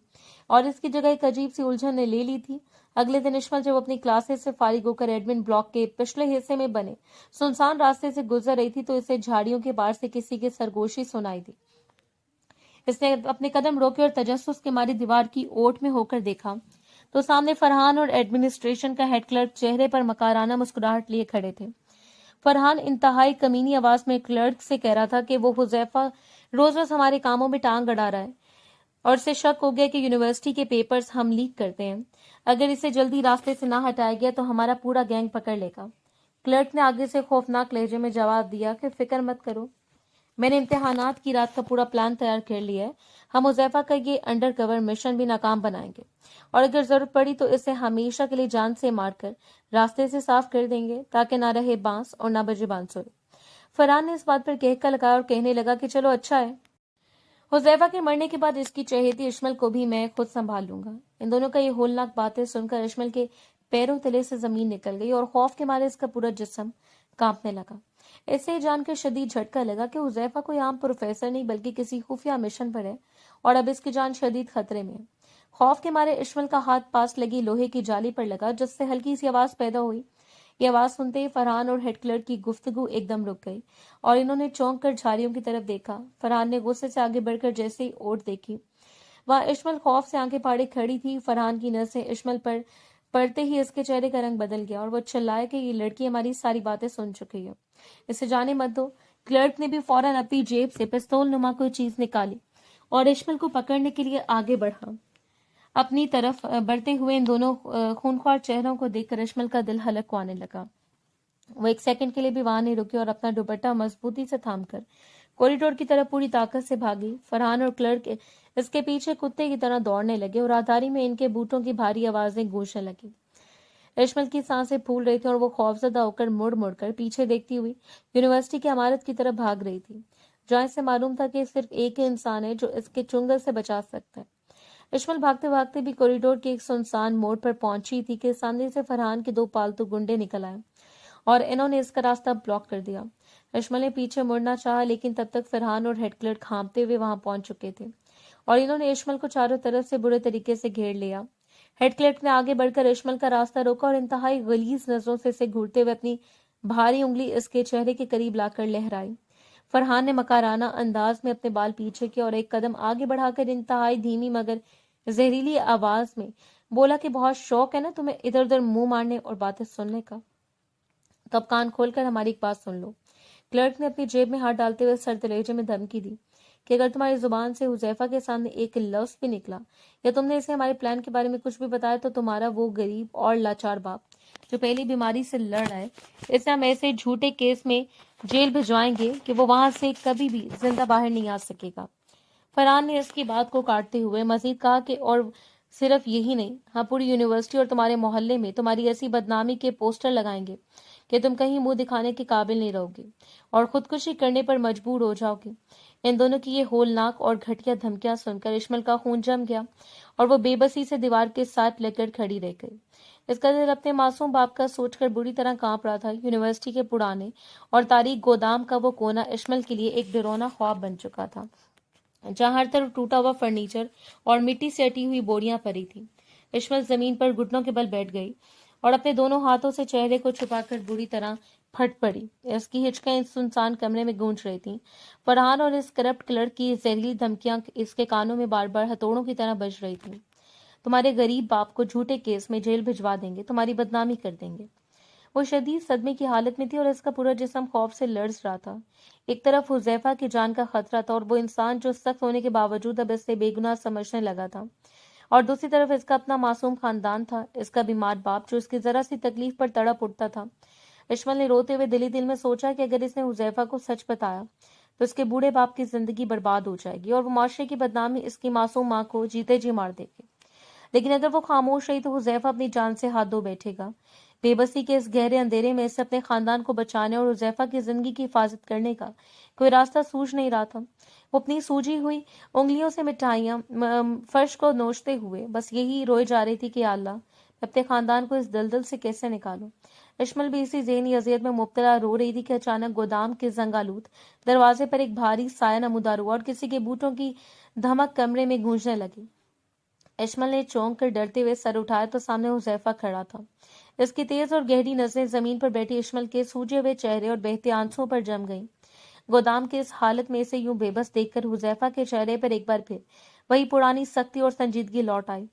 S1: اور اس کی جگہ ایک عجیب سی الجھن نے لے لی تھی. اگلے دن اشمل جب اپنی کلاسز سے فارغ ہو کر ایڈمن بلاک کے پچھلے حصے میں بنے سنسان راستے سے گزر رہی تھی تو اسے جھاڑیوں کے پار سے کسی کی سرگوشی سنائی دی. اس نے اپنے قدم روکے اور تجسس کے ماری دیوار کی اوٹ میں ہو کر دیکھا تو سامنے فرحان اور ایڈمنسٹریشن کا ہیڈ کلرک چہرے پر مکارانہ مسکراہٹ لیے کھڑے تھے. فرحان انتہائی کمینی آواز میں کلرک سے کہہ رہا تھا کہ وہ حذیفہ روز روز ہمارے کاموں میں ٹانگ اڑا رہا ہے اور اسے شک ہو گیا کہ یونیورسٹی کے پیپرز ہم لیک کرتے ہیں. اگر اسے جلدی راستے سے نہ ہٹایا گیا تو ہمارا پورا گینگ پکڑ لے گا. کلرک نے آگے سے خوفناک لہجے میں جواب دیا کہ فکر مت کرو، میں نے امتحانات کی رات کا پورا پلان تیار کر لیا ہے. ہم حذیفہ کا یہ انڈر کور مشن بھی ناکام بنائیں گے اور اگر ضرورت پڑی تو اسے ہمیشہ کے لیے جان سے مار کر راستے سے صاف کر دیں گے تاکہ نہ رہے بانس اور نہ بجے بانسری. فرحان نے اس بات پر کہکا لگایا اور کہنے لگا کہ چلو اچھا ہے، حذیفہ کے مرنے کے بعد اس کی چہیتی اشمل کو بھی میں خود سنبھال لوں گا. ان دونوں کا یہ ہولناک باتیں سن کر اشمل کے پیروں تلے سے زمین نکل گئی اور خوف کے مارے اس کا پورا جسم کانپنے لگا. اسے جان کر شدید جھٹکا لگا کہ حذیفہ کوئی عام پروفیسر نہیں بلکہ کسی خفیہ مشن پر ہے اور اب اس کی جان شدید خطرے میں ہے. خوف کے مارے اشمل کا ہاتھ پاس لگی لوہے کی جالی پر لگا جس سے ہلکی سی آواز پیدا ہوئی. ये आवाज सुनते ही फरहान और हेड क्लर्क की गुफ्तगू एकदम रुक गई और इन्होंने चौंक कर झाड़ियों की तरफ देखा। फरहान ने गुस्से से आगे बढ़कर जैसे ही ओट देखी, वहां इश्मल खौफ से आंखें फाड़े खड़ी थी। फरहान की नजरें इश्मल पर पड़ते ही इसके चेहरे का रंग बदल गया और वो चिल्लाया कि ये लड़की हमारी सारी बातें सुन चुकी है, इसे जाने मत दो। क्लर्क ने भी फौरन अपनी जेब से पिस्तौल नुमा कोई चीज निकाली और इश्मल को पकड़ने के लिए आगे बढ़ा। अपनी तरफ बढ़ते हुए इन दोनों खूनख्वार चेहरों को देखकर इश्मल का दिल हलक आने लगा। वो एक सेकंड के लिए भी वहां नहीं रुकी और अपना दुपट्टा मजबूती से थामकर कॉरिडोर की तरफ पूरी ताकत से भागी। फरहान और क्लर्क इसके पीछे कुत्ते की तरह दौड़ने लगे और राहदारी में इनके बूटों की भारी आवाजें गूंजने लगी। इश्मल की सांसें फूल रही थी और वो खौफजदा होकर मुड़ मुड़ कर पीछे देखती हुई यूनिवर्सिटी की इमारत की तरफ भाग रही थी, जहां से मालूम था कि सिर्फ एक ही इंसान है जो इसके चुंगल से बचा सकता है। इश्मल भागते भागते भी कॉरिडोर के एक सुनसान मोड़ पर पहुंची थी कि सामने से फरहान के दो पालतू गुंडे निकल आए और इन्होंने इसका रास्ता ब्लॉक कर दिया। इश्मल ने पीछे मुड़ना चाहा, लेकिन तब तक फरहान और हेड क्लर्क हाँफते हुए वहां पहुंच चुके थे और इन्होंने इश्मल को चारों तरफ से बुरे तरीके से घेर लिया। हेड क्लर्क ने आगे बढ़कर इश्मल का रास्ता रोका और इंतहाई गलीज नजरों से इसे घूरते हुए अपनी भारी उंगली इसके चेहरे के करीब लाकर लहराई। फरहान ने मकाराना अंदाज में अपने बाल पीछे किए और एक कदम आगे बढ़ाकर इंतहाई धीमी मगर जहरीली आवाज में बोला कि बहुत शौक है ना तुम्हें इधर उधर मुंह मारने और बातें सुनने का, तो अब कान खोलकर हमारी एक बात सुन लो। क्लर्क ने अपनी जेब में हाथ डालते हुए सरतलेजे में धमकी दी कि अगर तुम्हारी जुबान से हुजैफा के सामने एक लफ्ज भी निकला या तुमने इसे हमारे प्लान के बारे में कुछ भी बताया तो तुम्हारा वो गरीब और लाचार बाप जो पहली बीमारी से लड़ रहा है, इसे हम ऐसे झूठे केस में जेल भिजवाएंगे कि वो वहां से कभी भी जिंदा बाहर नहीं आ सकेगा। फरहान ने इसकी बात को काटते हुए मजीद कहा कि और सिर्फ यही नहीं, हाँ पूरी यूनिवर्सिटी और तुम्हारे मोहल्ले में तुम्हारी ऐसी बदनामी के पोस्टर लगाएंगे कि तुम कहीं मुंह दिखाने के काबिल नहीं रहोगे और खुदकुशी करने पर मजबूर हो जाओगे। इन दोनों की ये होलनाक और घटिया धमकियां सुनकर इश्मल का खून जम गया और वो बेबसी से दीवार के साथ लगकर खड़ी रह गई। इसका दिल अपने मासूम बाप का सोचकर बुरी तरह कांप रहा था। यूनिवर्सिटी के पुराने और तारीख गोदाम का वो कोना इश्मल के लिए एक डरावना ख्वाब बन चुका था, जहां हर तरफ टूटा हुआ फर्नीचर और मिट्टी से अटी हुई बोरियां पड़ी थी। इश्मल जमीन पर घुटनों के बल बैठ गई और अपने दोनों हाथों से चेहरे को छुपाकर बुरी तरह फट पड़ी। इसकी हिचकें इस सुनसान कमरे में गूंज रही थीं। फरहान और इस करप्ट क्लर्क की जहरीली धमकियां इसके कानों में बार बार हथौड़ों की तरह बज रही थीं। तुम्हारे गरीब बाप को झूठे केस में जेल भिजवा देंगे, तुम्हारी बदनामी कर देंगे। वो शदीद सदमे की हालत में थी और इसका पूरा जिस्म खौफ से लर्ज रहा था। एक तरफ हुजैफा की जान का खतरा था और वो इंसान जो सख्त होने के बावजूद अब इससे बेगुनाह समझने लगा था, और दूसरी तरफ इसका अपना मासूम खानदान था, इसका बीमार बाप जो इसकी जरा सी तकलीफ पर तड़प उठता था। इश्मल ने रोते हुए दिली दिल में सोचा कि अगर इसने हुजैफा को सच बताया तो इसके बूढ़े बाप की जिंदगी बर्बाद हो जाएगी और वो माशरे की बदनामी इसकी मासूम माँ को जीते जी मार देगी। लेकिन अगर वो खामोश रही तो हुजैफा अपनी जान से हाथ धो बैठेगा। बेबसी के इस गहरे अंधेरे में इसे अपने खानदान को बचाने और हुजैफा की जिंदगी की हिफाजत करने का कोई रास्ता सूझ नहीं रहा था। वो अपनी सूजी हुई उंगलियों से मिठाइयां फर्श को नोचते हुए बस यही रोए जा रही थी कि अल्लाह, मैं अपने खानदान को इस दलदल से कैसे निकालूं। इश्मल भी इसी ज़हनी अजियत में मुब्तला रो रही थी कि अचानक गोदाम के जंगालूत दरवाजे पर एक भारी साया नमूदार हुआ और किसी के बूटों की धमक कमरे में गूंजने लगी। इश्मल ने चौंक कर डरते हुए सर उठाया तो सामने हुजैफा खड़ा था। इसकी तेज और गहरी नजरें जमीन पर बैठी इश्मल के सूजे हुए चेहरे और बहते आंसुओं पर जम गईं। गोदाम की इस हालत में इसे यूं बेबस देखकर हुजैफा के चेहरे पर एक बार फिर वही पुरानी सख्ती और संजीदगी लौट आई।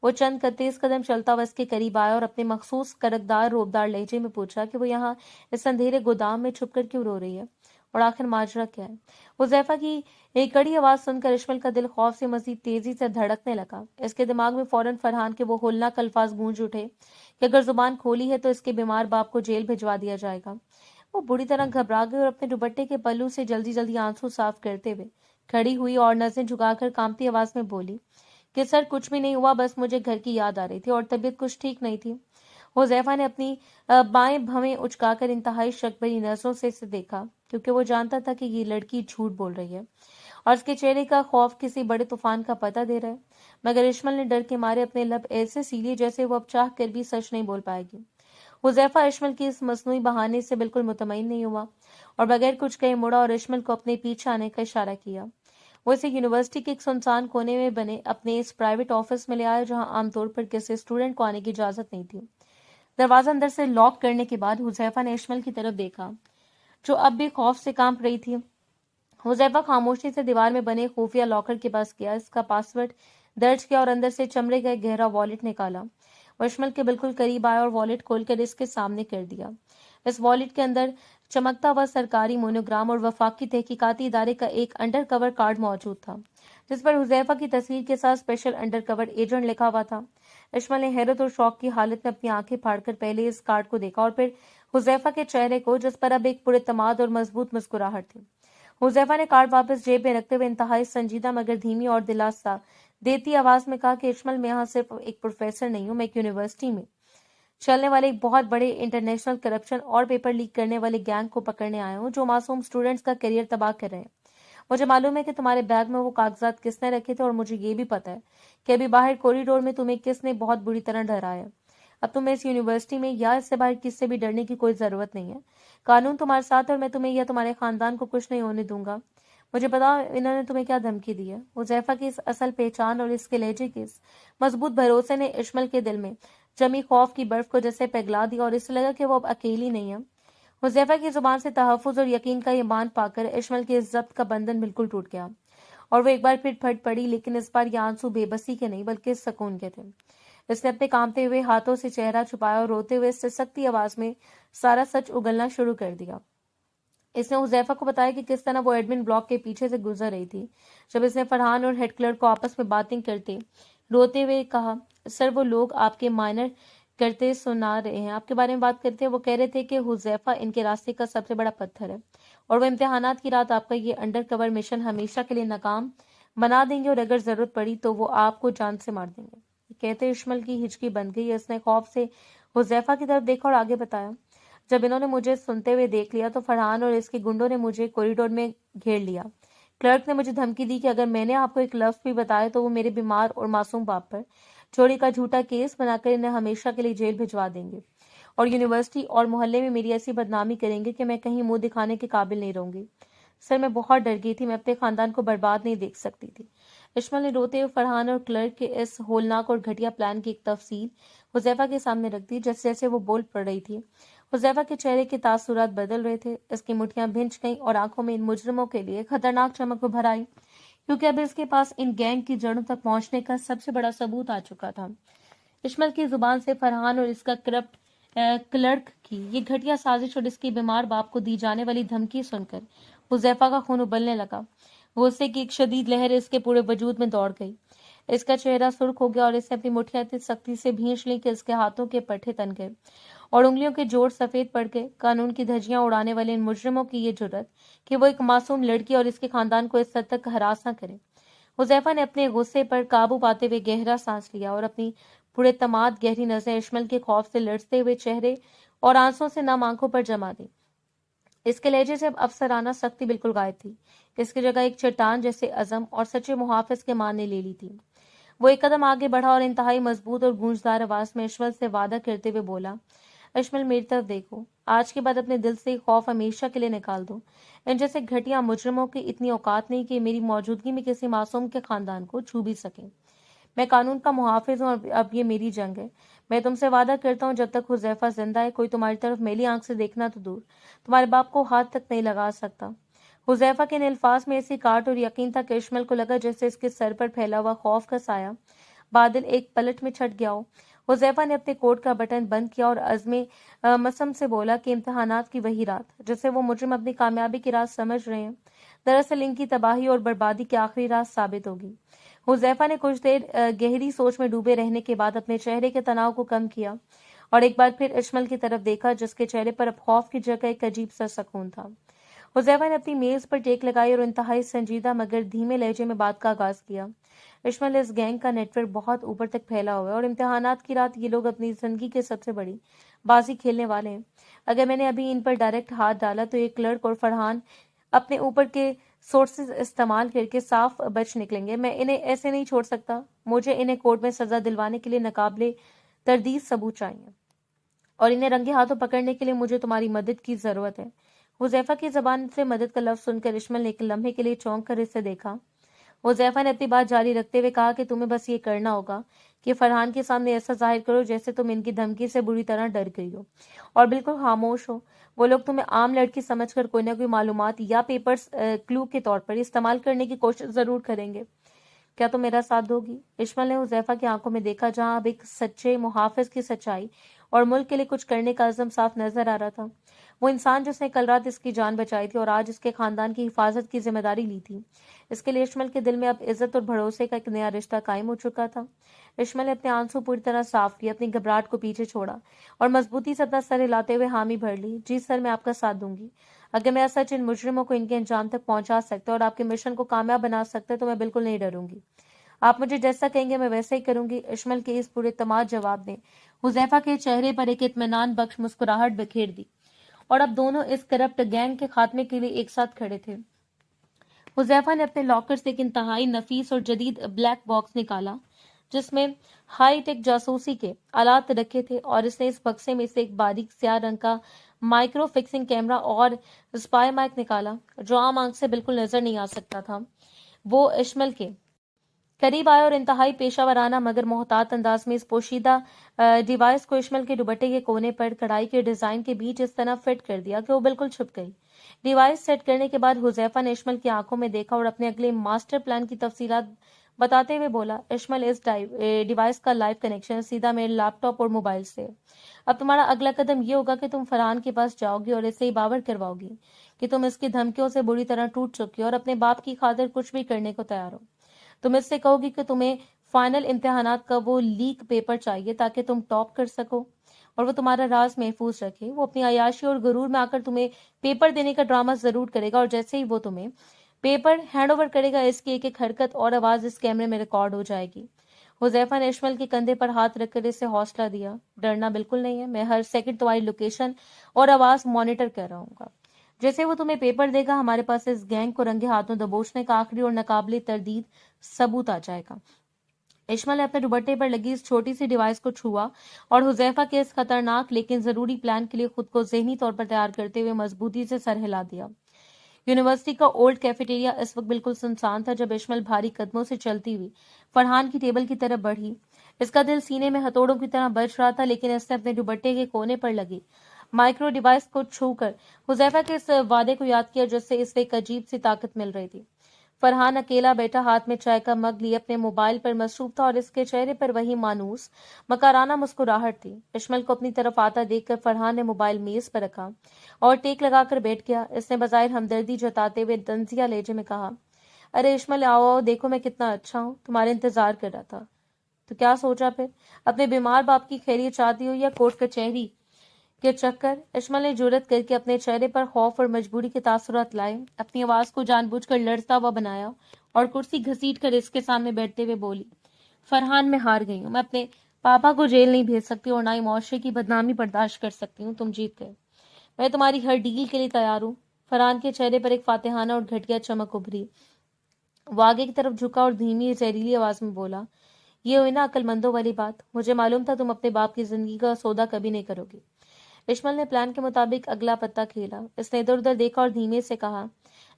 S1: वो चंद तेज कदम चलता हुआ इसके करीब आया और अपने मखसूस कड़कदार रोबदार लहजे में पूछा कि वो यहाँ इस अंधेरे गोदाम में छुपकर क्यों रो रही है और आखिर माजरा क्या है। हुजैफा की एक कड़ी आवाज सुनकर इश्मल का दिल खौफ से मजीद तेजी से धड़कने लगा। इसके दिमाग में फौरन फरहान के वो होलनाक अल्फाज गूंज उठे कि अगर जुबान खोली है तो इसके बीमार बाप को जेल भिजवा दिया जाएगा। वो बुरी तरह घबरा गई और अपने दुपट्टे के पल्लू से जल्दी जल्दी आंसू साफ करते हुए खड़ी हुई और नजरें झुकाकर कांपती आवाज में बोली कि सर कुछ भी नहीं हुआ, बस मुझे घर की याद आ रही थी और तबीयत कुछ ठीक नहीं थी। हुजैफा ने अपनी बाएं भवें उचकाकर इंतहाई शक भरी नजरों से इसे देखा, क्योंकि वो जानता था कि ये लड़की झूठ बोल रही है और उसके चेहरे का खौफ किसी बड़े तूफान का पता दे रहा है। मगर इश्मल ने डर के मारे अपने लब ऐसे सीले जैसे वो अब चाह कर भी सच नहीं बोल पाएगी। हुजैफा इश्मल की इस मसनूई बहाने से बिल्कुल मुतमईन नहीं हुआ और बगैर कुछ कहे मुड़ा और इश्मल को अपने पीछे आने का इशारा किया। वो इसे यूनिवर्सिटी के एक सुनसान कोने में बने अपने इस प्राइवेट ऑफिस में ले आया, जहां आमतौर पर किसी स्टूडेंट को आने की इजाजत नहीं थी। दरवाजा अंदर से लॉक करने के बाद हुजैफा ने इश्माइल की तरफ देखा, जो अब भी खौफ से कांप रही थी। हुजैफा खामोशी से दीवार में बने खुफिया लॉकर के पास गया, इसका पासवर्ड दर्ज किया और अंदर से चमड़े का एक गहरा वॉलेट निकाला। वो इश्माइल के बिल्कुल करीब आया और वॉलेट खोलकर इसके सामने कर दिया। इस वॉलेट के अंदर चमकता हुआ सरकारी मोनोग्राम और वफाकी तहकीकाती इदारे का एक अंडर कवर कार्ड मौजूद था, जिस पर हुजैफा की तस्वीर के साथ स्पेशल अंडर कवर एजेंट लिखा हुआ था। इश्माइल ने हैरत और शौक की हालत में अपनी आंखें फाड़कर पहले इस कार्ड को देखा और फिर हुजैफा के चेहरे को, जिस पर अब एक पुरएतमाद और मजबूत मुस्कुराहट थी। हुजैफा ने कार्ड वापस जेब में रखते हुए इंतहाई संजीदा मगर धीमी और दिलासा देती आवाज में कहा कि इश्माइल, मैं यहाँ सिर्फ एक प्रोफेसर नहीं हूँ, मैं एक यूनिवर्सिटी में चलने वाले एक बहुत बड़े इंटरनेशनल करप्शन और पेपर लीक करने वाले गैंग को पकड़ने आया हूँ, जो मासूम स्टूडेंट्स का करियर तबाह कर रहे हैं। मुझे मालूम है कि तुम्हारे बैग में वो कागजात किसने रखे थे और मुझे ये भी पता है कि अभी बाहर कॉरिडोर में तुम्हें किसने बहुत बुरी तरह डराया। अब तुम्हें इस यूनिवर्सिटी में या इससे बाहर किससे भी डरने की कोई जरूरत नहीं है। कानून तुम्हारे साथ है और मैं तुम्हें या तुम्हारे खानदान को कुछ नहीं होने दूंगा। मुझे पता इन्होंने तुम्हें क्या धमकी दी है। हुजैफा की इस असल पहचान और इसके लहजे के इस मजबूत भरोसे ने इश्माइल के दिल में जमी खौफ की बर्फ को जैसे पिघला दिया और इसे लगा कि वो अब अकेली नहीं है। हुजैफा की जुबान से तहफ्फुज और यकीन का ये मान पाकर इश्माइल की इज्जत का बंधन बिल्कुल टूट गया और वो एक बार फिर फट पड़ी, लेकिन इस बार ये आंसू बेबसी के नहीं बल्कि सुकून के थे। इसने अपने कांपते हुए हाथों से चेहरा छुपाया और रोते हुए सिसकती आवाज में सारा सच उगलना शुरू कर दिया। इसने हुजैफा को बताया कि किस तरह वो एडमिन ब्लॉक के पीछे से गुजर रही थी, जब इसने फरहान और हेड क्लर्क को आपस में बातें करते रोते हुए कहा, सर वो लोग आपके माइनर करते सुना रहे हैं, आपके बारे में बात करते हैं। वो कह रहे थे कि हुजैफा इनके रास्ते का सबसे बड़ा पत्थर है और वो इम्तिहानात की रात आपका ये अंडर कवर मिशन हमेशा के लिए नाकाम बना देंगे और अगर जरूरत पड़ी तो वो आपको जान से मार देंगे। कहते इश्माइल की हिचकी बंद गई। इसने खौफ से हुजैफा की तरफ देखा और आगे बताया, जब इन्होंने मुझे सुनते हुए देख लिया तो फरहान और इसके गुंडों ने मुझे कॉरिडोर में घेर लिया। क्लर्क ने मुझे धमकी दी कि अगर मैंने आपको एक लफ्ज भी बताया तो वो मेरे बीमार और मासूम बाप पर चोरी का झूठा केस बनाकर इन्हें हमेशा के लिए जेल भिजवा देंगे और यूनिवर्सिटी और मोहल्ले में मेरी ऐसी बदनामी करेंगे कि मैं कहीं मुंह दिखाने के काबिल नहीं रहूंगी। सर मैं बहुत डर गई थी, मैं अपने खानदान को बर्बाद नहीं देख सकती थी। इश्माइल ने रोते हुए फरहान और क्लर्क के इस होलनाक और घटिया प्लान की एक तफसील हुजैफा के सामने रख दी। जैसे जैसे वो बोल पड़ रही थी, हुजैफा के चेहरे के तासुरात बदल रहे थे। इसकी मुठ्ठियां भिंच गईं और आंखों में इन मुजरिमों के लिए खतरनाक चमक उभर आई, क्योंकि अब इसके पास इन गैंग की जड़ों तक पहुंचने का सबसे बड़ा सबूत आ चुका था। इश्माइल की जुबान से फरहान और इसका करप्ट क्लर्क की ये घटिया साजिश और इसके बीमार बाप को दी जाने वाली धमकी सुनकर हुजैफा का खून उबलने लगा। गुस्से की एक शदीद लहर इसके पूरे वजूद में दौड़ गई। इसका चेहरा सुर्ख हो गया और इसने अपनी मुठ्ठियां इतनी सख्ती से भींच ली कि इसके हाथों के पट्टे तन गए और उंगलियों के जोड़ सफेद पड़ गए। कानून की धज्जियां उड़ाने वाले इन मुजरिमों की ये जुर्रत कि वो एक मासूम लड़की और इसके खानदान को इस हद तक हरास न करे। हुजैफा ने अपने गुस्से पर काबू पाते हुए गहरा सांस लिया और अपनी पूरे तमाद गहरी नजरें इश्माइल के खौफ से लड़ते हुए चेहरे और आंसुओं से नम आंखों पर जमा दी। इसके लहजे से अब अफसराना सख्ती बिल्कुल गायब थी। इसकी जगह एक चट्टान जैसे अज़म और सच्चे मुहाफिज के मान ने ले ली थी। वो एक कदम आगे बढ़ा और इंतहाई मजबूत और गूंजदार आवाज में इश्माइल से वादा करते हुए बोला, इश्माइल मेरी तरफ देखो, आज के बाद अपने दिल से खौफ हमेशा के लिए निकाल दो। इन जैसे घटिया मुजरिमों की इतनी औकात नहीं कि मेरी मौजूदगी में किसी मासूम के खानदान को छू भी सके। मैं कानून का मुहाफिज हूँ और अब ये मेरी जंग है। मैं तुमसे वादा करता हूँ, जब तक हुजैफा जिंदा है कोई तुम्हारी तरफ मेली आंख से देखना तो दूर, तुम्हारे बाप को हाथ तक नहीं लगा सकता। हुजैफा के इन अल्फाज में ऐसी काट और यकीन था कि इश्माइल को लगा जैसे इसके सर पर फैला हुआ खौफ का साया बादल एक पलट में छट गया हो। हुजैफा ने अपने कोट का बटन बंद किया और अज़्मे मसम से बोला कि इम्तिहानात की वही रात जिसे वो मुजरिम अपनी कामयाबी की रात समझ रहे हैं, दरअसल इनकी तबाही और बर्बादी की आखिरी रात साबित होगी। हुजैफा ने कुछ देर गहरी सोच में डूबे रहने के बाद अपने चेहरे के तनाव को कम किया और एक बार फिर इश्माइल की तरफ देखा, जिसके चेहरे पर अब खौफ की जगह एक अजीब सा सुकून था। हुजैफा ने अपनी मेज पर टेक लगाई और इंतहाई संजीदा मगर धीमे लहजे में बात का आगाज किया। इश्माइल, इस गैंग का नेटवर्क बहुत ऊपर तक फैला हुआ है और इम्तिहानात की रात ये लोग अपनी जिंदगी के सबसे बड़ी बाजी खेलने वाले हैं। अगर मैंने अभी इन पर डायरेक्ट हाथ डाला तो ये क्लर्क और फरहान अपने ऊपर के सोर्सेज इस्तेमाल करके साफ बच निकलेंगे। मैं इन्हें ऐसे नहीं छोड़ सकता। मुझे इन्हें कोर्ट में सजा दिलवाने के लिए नाकाबिले तरदीद सबूत चाहिए और इन्हें रंगे हाथों पकड़ने के लिए मुझे तुम्हारी मदद की जरूरत है। हुजैफा की जबान से मदद का लफ्ज सुनकर इश्माइल ने एक लम्हे के लिए चौंक कर इसे देखा। हुजैफा ने अपनी बात जारी रखते हुए कहा कि तुम्हें बस ये करना होगा کہ فرحان کے سامنے ایسا ظاہر کرو جیسے تم ان کی دھمکی سے بری طرح ڈر گئی ہو اور بالکل خاموش ہو۔ وہ لوگ تمہیں عام لڑکی سمجھ کر کوئی نہ کوئی معلومات یا پیپرز کلو کے طور پر استعمال کرنے کی کوشش ضرور کریں گے۔ کیا تم میرا ساتھ دو گی؟ اشمل نے حذیفہ کی آنکھوں میں دیکھا، جہاں اب ایک سچے محافظ کی سچائی اور ملک کے لیے کچھ کرنے کا عزم صاف نظر آ رہا تھا۔ وہ انسان جس نے کل رات اس کی جان بچائی تھی اور آج اس کے خاندان کی حفاظت کی ذمہ داری لی تھی، اس کے لیے اشمل کے دل میں اب عزت اور بھروسے کا ایک نیا رشتہ قائم ہو چکا تھا۔ اشمل نے اپنے آنسو پوری طرح صاف کیے، اپنی گھبراہٹ کو پیچھے چھوڑا اور مضبوطی سے اپنا سر ہلاتے ہوئے حامی بھر لی۔ جی سر، میں آپ کا ساتھ دوں گی۔ اگر میرا سچ ان مجرموں کو ان کے انجام تک پہنچا سکتا ہے اور آپ کے مشن کو کامیاب بنا سکتا ہے تو میں بالکل نہیں ڈروں گی۔ آپ مجھے جیسا کہیں گے میں ویسا ہی کروں گی۔ اشمل کے اس پورے اعتماد جواب نے حذیفہ کے چہرے پر ایک اطمینان بخش مسکراہٹ بکھیر دی اور اب دونوں اس کرپٹ گینگ کے خاتمے کے لیے ایک ساتھ کھڑے تھے۔ حذیفہ نے اپنے لاکر سے ایک انتہائی نفیس اور جدید بلیک باکس نکالا جس میں ہائی ٹیک جاسوسی کے آلات رکھے تھے، اور اس نے اس بکسے میں سے ایک باریک سیاہ رنگ کا مائکرو فکسنگ کیمرہ اور اسپائی مائک نکالا جو عام آنکھ سے بالکل نظر نہیں آ سکتا تھا۔ وہ اشمل کے قریب آیا اور انتہائی پیشہ ورانہ مگر محتاط انداز میں اس پوشیدہ ڈیوائس کو اشمل کے دوپٹے کے کونے پر کڑھائی کے ڈیزائن کے بیچ اس طرح فٹ کر دیا کہ وہ بالکل چھپ گئی۔ ڈیوائس سیٹ کرنے کے بعد حذیفہ نے اشمل کی آنکھوں میں دیکھا اور اپنے اگلے ماسٹر پلان کی تفصیلات بتاتے ہوئے بولا، اشمل، اس ڈیوائس کا لائیو کنیکشن سیدھا میرے لیپ ٹاپ اور موبائل سے۔ اب تمہارا اگلا قدم یہ ہوگا کہ تم فرحان کے پاس جاؤ گی اور اسے ہی باور کرواؤ گی کہ تم اس کی دھمکیوں سے بری طرح ٹوٹ چکی اور اپنے باپ کی خاطر کچھ بھی کرنے کو تیار ہو۔ تم اس سے کہو گی کہ تمہیں فائنل امتحانات کا وہ لیک پیپر چاہیے تاکہ تم ٹاپ کر سکو اور وہ تمہارا راز محفوظ رکھے۔ وہ اپنی عیاشی اور غرور میں آ کر تمہیں پیپر دینے کا ڈرامہ ضرور کرے گا اور جیسے ہی وہ تمہیں پیپر ہینڈ اوور کرے گا اس کی ایک ایک حرکت اور آواز اس کیمرے میں ریکارڈ ہو جائے گی۔ حذیفہ نے اشمل کے کندھے پر ہاتھ رکھ کر اسے حوصلہ دیا، ڈرنا بالکل نہیں ہے، میں ہر سیکنڈ تمہاری لوکیشن اور آواز مانیٹر کر رہا ہوں گا۔ جیسے وہ تمہیں پیپر دے گا ہمارے پاس اس گینگ کو رنگے ہاتھوں دبوچنے کا آخری اور ناقابل تردید ثبوت آ جائے گا۔ اشمل نے اپنے دوپٹے پر لگی اس چھوٹی سی ڈیوائس کو چھوا اور حذیفہ کے اس خطرناک لیکن ضروری پلان کے لیے خود کو ذہنی طور پر تیار کرتے ہوئے مضبوطی سے سر ہلا دیا۔ یونیورسٹی کا اولڈ کیفیٹیریا اس وقت بالکل سنسان تھا جب اشمل بھاری قدموں سے چلتی ہوئی فرحان کی ٹیبل کی طرف بڑھی۔ اس کا دل سینے میں ہتھوڑوں کی طرح بج رہا تھا، لیکن اس نے اپنے دوپٹے کے کونے پر لگی مائکرو ڈیوائس کو چھو کر حذیفہ کے اس وعدے کو یاد کیا جس سے اسے ایک عجیب سی طاقت مل رہی تھی۔ فرحان اکیلا بیٹھا ہاتھ میں چائے کا مگ لیے اپنے موبائل پر مصروف تھا اور اس کے چہرے پر وہی مانوس مکارانہ مسکراہٹ تھی۔ اشمل کو اپنی طرف آتا دیکھ کر فرحان نے موبائل میز پر رکھا اور ٹیک لگا کر بیٹھ گیا۔ اس نے بظاہر ہمدردی جتاتے ہوئے طنزیہ لہجے میں کہا، ارے اشمل، آؤ دیکھو میں کتنا اچھا ہوں، تمہارے انتظار کر رہا تھا۔ تو کیا سوچا پھر؟ اپنے بیمار باپ کی خیریت چاہتی ہو یا کوٹ کچہری کے چکر؟ اشمل نے جرأت کر کے اپنے چہرے پر خوف اور مجبوری کے تاثرات لائے، اپنی آواز کو جان بوجھ کر لڑتا ہوا بنایا اور کرسی گھسیٹ کر اس کے سامنے بیٹھتے ہوئے بولی، فرحان، میں ہار گئی ہوں، میں اپنے پاپا کو جیل نہیں بھیج سکتی اور نہ ہی معاشرے کی بدنامی برداشت کر سکتی ہوں۔ تم جیت گئے، میں تمہاری ہر ڈیل کے لیے تیار ہوں۔ فرحان کے چہرے پر ایک فاتحانہ اور گھٹیا چمک ابھری۔ وہ آگے کی طرف جھکا اور دھیمی زہریلی آواز میں بولا، یہ ہوئی نا عقل مندوں والی بات، مجھے معلوم تھا تم اپنے باپ کی زندگی کا سودا کبھی نہیں کرو گی۔ اشمل نے پلان کے مطابق اگلا پتہ کھیلا۔ اس نے ادھر ادھر دیکھا اور دھیمے سے کہا،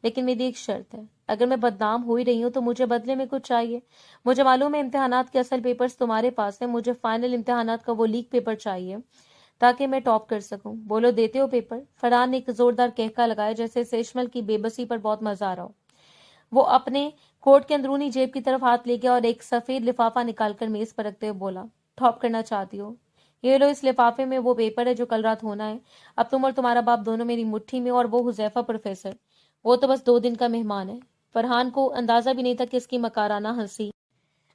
S1: لیکن میری ایک شرط ہے، اگر میں بدنام ہو ہی رہی ہوں تو مجھے بدلے میں کچھ چاہیے۔ مجھے معلوم ہے امتحانات کے اصل پیپرز تمہارے پاس ہیں، مجھے فائنل امتحانات کا وہ لیک پیپر چاہیے تاکہ میں ٹاپ کر سکوں۔ بولو، دیتے ہو پیپر؟ فرحان نے ایک زوردار کہکا لگایا جیسے اسے اشمل کی بے بسی پر بہت مزہ آ رہا ہو۔ وہ اپنے کوٹ کے اندرونی جیب کی طرف ہاتھ لے گیا اور ایک سفید لفافہ نکال کر میز پر رکھتے ہوئے بولا، ٹاپ کرنا چاہتی ہو؟ یہ لو، اس لفافے میں وہ پیپر ہے جو کل رات ہونا ہے۔ اب تم اور تمہارا باپ دونوں میری مٹھی میں، اور وہ حذیفہ پروفیسر، وہ تو بس 2 دن کا مہمان ہے۔ فرحان کو اندازہ بھی نہیں تھا کہ اس کی مکارانہ ہنسی،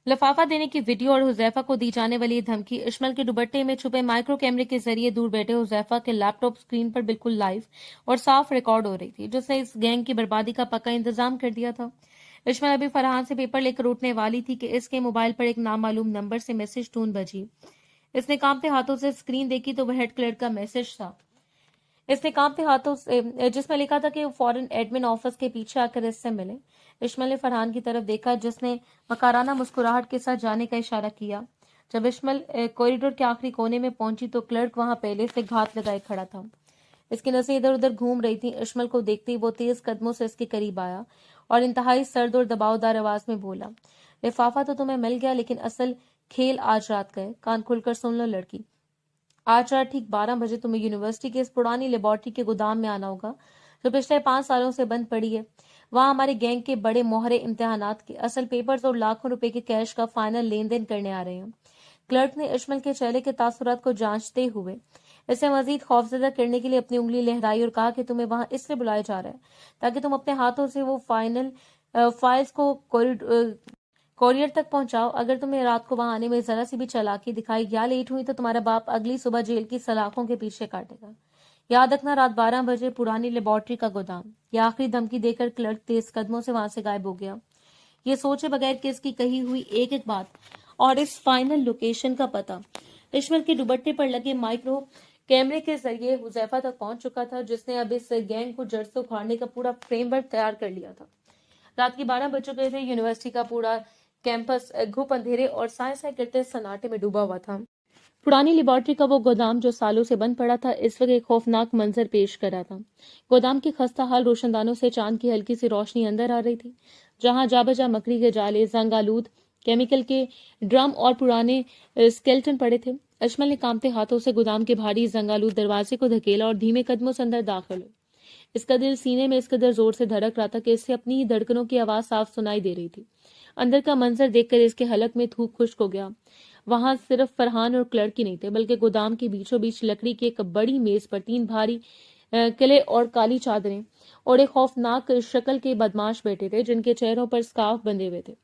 S1: لفافہ دینے کی ویڈیو اور حذیفہ کو دی جانے والی دھمکی اشمل کے دوپٹے میں چھپے مائکرو کیمرے کے ذریعے دور بیٹھے حذیفہ کے لیپ ٹاپ اسکرین پر بالکل لائیو اور صاف ریکارڈ ہو رہی تھی، جس نے اس گینگ کی بربادی کا پکا انتظام کر دیا تھا۔ اشمل ابھی فرحان سے پیپر لے کر اٹھنے والی تھی کہ اس کے موبائل پر ایک نامعلوم نمبر سے میسج ٹون بجی۔ اس نے کانپتے ہاتھوں سے اسکرین دیکھی تو وہ ہیڈ کلرک کا میسج تھا۔ اس نے کانپتے ہاتھوں سے، جس میں لکھا تھا کہ وہ فوراً ایڈمن آفس کے پیچھے آ کر اس سے ملے۔ اشمل نے فرحان کی طرف دیکھا جس نے مکارانہ مسکراہٹ کے ساتھ جانے کا اشارہ کیا۔ جب اشمل کوریڈور کے آخری کونے میں پہنچی تو کلرک وہاں پہلے سے گھات لگائے کھڑا تھا۔ اس کی نظریں ادھر ادھر گھوم رہی تھیں۔ اشمل کو دیکھتے ہی وہ تیز قدموں سے اس کے قریب آیا اور انتہائی سرد اور دباؤ دار آواز میں بولا، لفافہ تو تمہیں مل گیا، لیکن اصل खेल आज रात का है, कान खोलकर सुन लो लड़की। आज रात ठीक 12 बजे तुम्हें यूनिवर्सिटी के इस पुरानी लेबोरेटरी के गोदाम में आना होगा जो पिछले 5 सालों से बंद पड़ी है। वहां हमारे गैंग के बड़े मोहरे इम्तिहानात के असल पेपर्स और लाखों रुपए के कैश का फाइनल लेन देन करने आ रहे हैं। क्लर्क ने इश्मल के चेहरे के तासुरात को जांचते हुए इसे मजीद खौफजदा करने के लिए अपनी उंगली लहराई और कहा कि तुम्हें वहां इसलिए बुलाया जा रहा है ताकि तुम अपने हाथों से वो फाइल्स को कोरियर तक पहुंचाओ। अगर तुम्हें रात को वहां आने में जरा सी भी चालाकी दिखाई या लेट हुई तो तुम्हारा बाप अगली सुबह जेल की सलाखों के पीछे काटेगा। याद रखना, रात 12 बजे पुरानी लेबोरेटरी का गोदाम। यह आखिरी धमकी देकर क्लर्क तेज कदमों से वहां से गायब हो गया, ये सोचे बगैर कि इसकी कही हुई एक एक बात और इस फाइनल लोकेशन का पता इश्मल के दुपट्टे पर लगे माइक्रो कैमरे के जरिए हुजैफा तक पहुंच चुका था, जिसने अब इस गैंग को जड़ से उखाड़ने का पूरा फ्रेमवर्क तैयार कर लिया था। रात के 12 बज चुके थे। यूनिवर्सिटी का पूरा कैंपस घुप अंधेरे और साए साए करते सन्नाटे में डूबा हुआ था। पुरानी लेबोरेटरी का वो गोदाम जो सालों से बंद पड़ा था इस वक्त एक खौफनाक मंजर पेश कर रहा था। गोदाम की खस्ता हाल रोशनदानों से चांद की हल्की सी रोशनी अंदर आ रही थी, जहां जाबजा मकड़ी के जाले, जंग आलूद केमिकल के ड्रम और पुराने स्केल्टन पड़े थे। अजमल ने कांपते हाथों से गोदाम के भारी जंगालूद दरवाजे को धकेला और धीमे कदमों से अंदर दाखिल हुए। इसका दिल सीने में इस कदर जोर से धड़क रहा था कि इससे अपनी ही धड़कनों की आवाज साफ सुनाई दे रही थी। अंदर का मंजर देखकर इसके हलक में थूक खुश्क हो गया। वहां सिर्फ फरहान और क्लर्क ही नहीं थे, बल्कि गोदाम के बीचों बीच लकड़ी की एक बड़ी मेज पर 3 भारी किले और काली चादरें और एक खौफनाक शक्ल के बदमाश बैठे थे, जिनके चेहरों पर स्कार्फ बंधे हुए थे।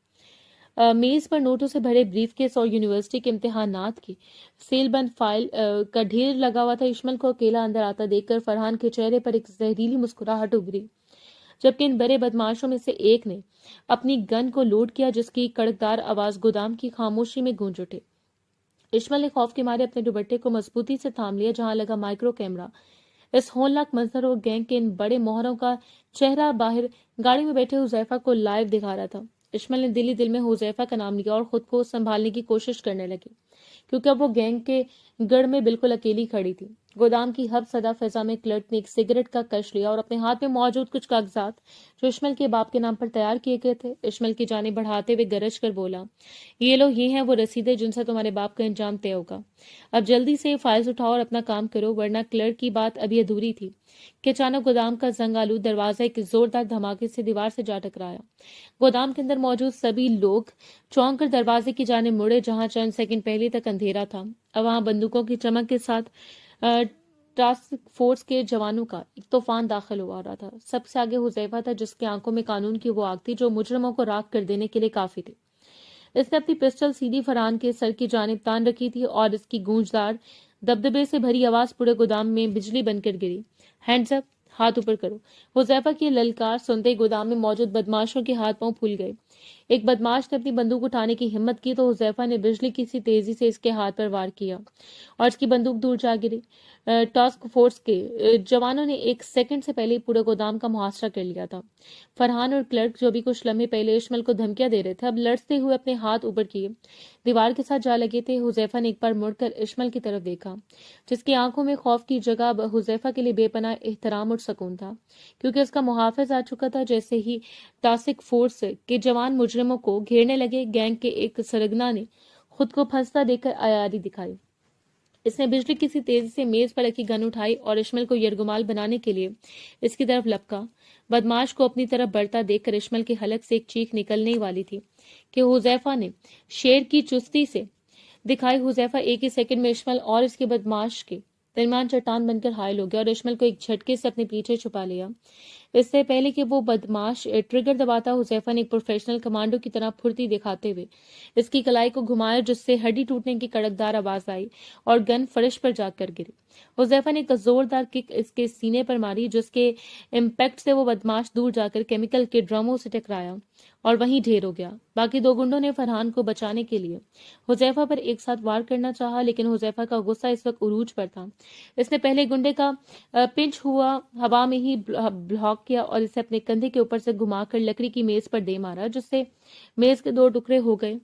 S1: मेज पर नोटों से भरे ब्रीफकेस और यूनिवर्सिटी के इम्तिहानात की सीलबंद फाइल का ढेर लगा हुआ था। इश्मल को अकेला अंदर आता देखकर फरहान के चेहरे पर एक जहरीली मुस्कुराहट उभरी, जबकि इन बड़े बदमाशों में से एक ने अपनी गन को लोड किया, जिसकी कड़कदार आवाज गोदाम की खामोशी में गूंज उठी। इश्मल ने खौफ के मारे अपने दुपट्टे को मजबूती से थाम लिया, जहां लगा माइक्रो कैमरा इस होलनाक मंजर और गैंग के इन बड़े मोहरों का चेहरा बाहर गाड़ी में बैठे हुजैफा को लाइव दिखा रहा था। इश्मल ने दिल ही दिल में हुजैफा का नाम लिया और खुद को संभालने की कोशिश करने लगे, क्योंकि अब वो गैंग के गढ़ में बिल्कुल अकेली खड़ी थी। गोदाम की हब सदा फिजा में क्लर्क ने एक सिगरेट का कश लिया और अपने हाथ में मौजूद कुछ कागजात जो इश्मल के बाप के नाम पर तैयार किए गए थे इश्मल की जानिब बढ़ाते हुए गरज कर बोला, ये लो, ये हैं वो रसीदें जिनसे तुम्हारे बाप का अंजाम तय होगा। अब जल्दी से फाइल्स उठाओ और अपना काम करो, वरना क्लर्क की बात अभी अधूरी थी कि अचानक गोदाम का जंगालूद दरवाजा एक जोरदार धमाके से दीवार से जा टकराया। गोदाम के अंदर मौजूद सभी लोग चौंक कर दरवाजे की जाने मुड़े, जहां चंद सेकंड पहले तक अंधेरा था। अब वहां बंदूकों की चमक के साथ टास्क फोर्स के जवानों का एक तूफान दाखिल हुआ रहा था। सबसे आगे हुजैफा था, जिसकी आंखों में कानून की वो आग थी जो मुजरमों को राख कर देने के लिए काफी थी। इसने अपनी पिस्टल सीधी फरहान के सर की जानिब तान रखी थी और इसकी गूंजदार दबदबे से भरी आवाज पूरे गोदाम में बिजली बनकर गिरी। हैंड्स अप, हाथ ऊपर करो। हुजैफा की ललकार सुनते ही गोदाम में मौजूद बदमाशों के हाथ पांव फूल गए। एक बदमाश ने अपनी बंदूक उठाने की हिम्मत की तो हुजैफा ने बिजली की सी तेजी से इसके हाथ पर वार किया और इसकी बंदूक दूर जा गिरी। टास्क फोर्स के जवानों ने एक सेकंड से पहले पूरे गोदाम का मुहासरा कर लिया था। फरहान और क्लर्क, जो भी कुछ लम्हे पहले इश्मल को धमकियां दे रहे थे, अब लड़ते हुए अपने हाथ ऊपर किए दीवार के साथ जा लगे थे। हुजैफा ने एक बार मुड़कर इश्मल की तरफ देखा, जिसकी आंखों में खौफ की जगह अब हुजैफा के लिए बेपनाह एहतराम और सुकून था, क्योंकि उसका मुहाफिज आ चुका था। जैसे ही टास्क फोर्स के जवान मुजरिमों को घेरने लगे, गैंग के एक सरगना ने खुद को फंसता देखकर आयारी दिखाई। इसने बिजली की सी तेजी से मेज पर रखी गन उठाई और इश्मल को यरगुमाल बनाने के लिए इसकी तरफ लपका। बदमाश को अपनी तरफ बढ़ता देखकर इश्मल के हलक से एक चीख निकलने वाली थी कि हुजैफा ने शेर की चुस्ती से दिखाई। हुजैफा एक ही सेकंड में इश्मल और इसके बदमाश के दरमियान चट्टान बनकर हायल हो गया और इश्मल को एक झटके से अपने पीछे छुपा लिया। इससे पहले कि वो बदमाश ट्रिगर दबाता, हुजैफा ने एक प्रोफेशनल कमांडो की तरह फुर्ती दिखाते हुए इसकी कलाई को घुमाया, जिससे हड्डी टूटने की कड़कदार आवाज आई और गन फर्श पर जाकर गिरी। हुजैफा ने एक जोरदार किक इसके सीने पर मारी, जिसके इम्पैक्ट से वो बदमाश दूर जाकर केमिकल के ड्रमों से टकराया और वहीं ढेर हो गया। बाकी 2 गुंडों ने फरहान को बचाने के लिए हुजैफा पर एक साथ वार करना चाहा, लेकिन हुजैफा का गुस्सा इस वक्त उरूज पर था। इसने पहले गुंडे का पिंच हुआ हवा में ही ब्लॉक किया और इसे अपने कंधे के ऊपर से घुमाकर लकड़ी की मेज पर दे मारा, जिससे मेज के 2 टुकड़े हो गए।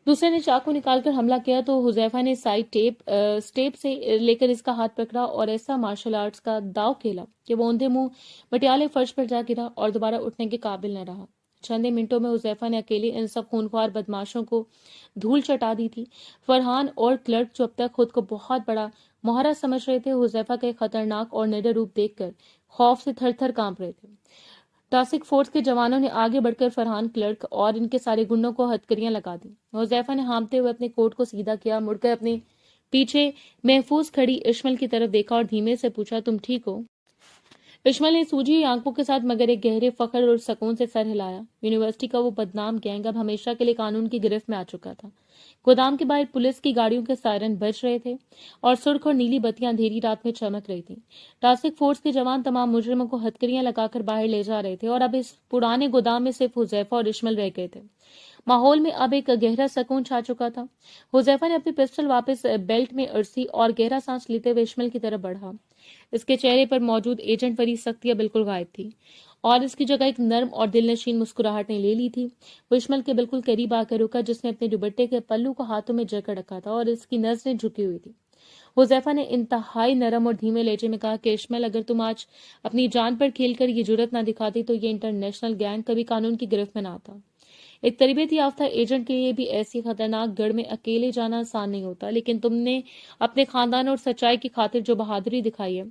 S1: दूसरे ने चाकू निकालकर हमला किया तो हुजैफा ने साइड स्टेप से लेकर इसका हाथ पकड़ा और ऐसा मार्शल आर्ट्स का दाव खेला कि वो औंधे मुंह मटियाले फर्श पर जा गिरा और दोबारा उठने के काबिल न रहा। چند منٹوں میں حذیفہ نے اکیلے ان سب خونخوار بدماشوں کو دھول چٹا دی تھی۔ فرحان اور کلرک جو اب تک خود کو بہت بڑا مہرا سمجھ رہے تھے، حذیفہ کا ایک خطرناک اور نڈر روپ دیکھ کر خوف سے تھر تھر کانپ رہے تھے۔ ٹاسک فورس کے جوانوں نے آگے بڑھ کر فرحان، کلرک اور ان کے سارے گنڈوں کو ہتکڑیاں لگا دی۔ حذیفہ نے ہانپتے ہوئے اپنے کوٹ کو سیدھا کیا، مڑ کر اپنے پیچھے محفوظ کھڑی اشمل کی طرف دیکھا اور دھیمے سے پوچھا، تم ٹھیک ہو؟ اشمل نے سوجی ہوئی آنکھوں کے ساتھ مگر ایک گہرے فخر اور سکون سے سر ہلایا۔ یونیورسٹی کا وہ بدنام گینگ اب ہمیشہ کے لیے قانون کی گرفت میں آ چکا تھا۔ گودام کے باہر پولیس کی گاڑیوں کے سائرن بج رہے تھے اور سرخ اور نیلی بتیاں اندھیری رات میں چمک رہی تھیں۔ ٹاسک فورس کے جوان تمام مجرموں کو ہتکڑیاں لگا کر باہر لے جا رہے تھے اور اب اس پرانے گودام میں صرف حذیفہ اور اشمل رہ گئے تھے۔ ماحول میں اب ایک گہرا سکون چھا چکا تھا۔ حذیفہ نے اپنی پسٹل واپس بیلٹ میں ارسی اور گہرا سانس لیتے ہوئے اشمل کی طرف بڑھا۔ اس کے چہرے پر موجود ایجنٹ والی سختیاں بالکل غائب تھی اور اس کی جگہ ایک نرم اور دل نشین مسکراہٹ نے لے لی تھی۔ وہ اشمل کے بالکل قریب آ کر رکا جس نے اپنے دوپٹے کے پلو کو ہاتھوں میں جکڑ رکھا تھا اور اس کی نظریں جھکی ہوئی تھی۔ حذیفہ نے انتہائی نرم اور دھیمے لہجے میں کہا کہ اشمل، اگر تم آج اپنی جان پر کھیل کر یہ جرت نہ دکھاتی تو یہ انٹرنیشنل گینگ کبھی قانون کی گرفت میں نہ آتا۔ ایک تربیت یافتہ ایجنٹ کے لیے بھی ایسی خطرناک گڑھ میں اکیلے جانا آسان نہیں ہوتا، لیکن تم نے اپنے خاندان اور سچائی کی خاطر جو بہادری دکھائی ہے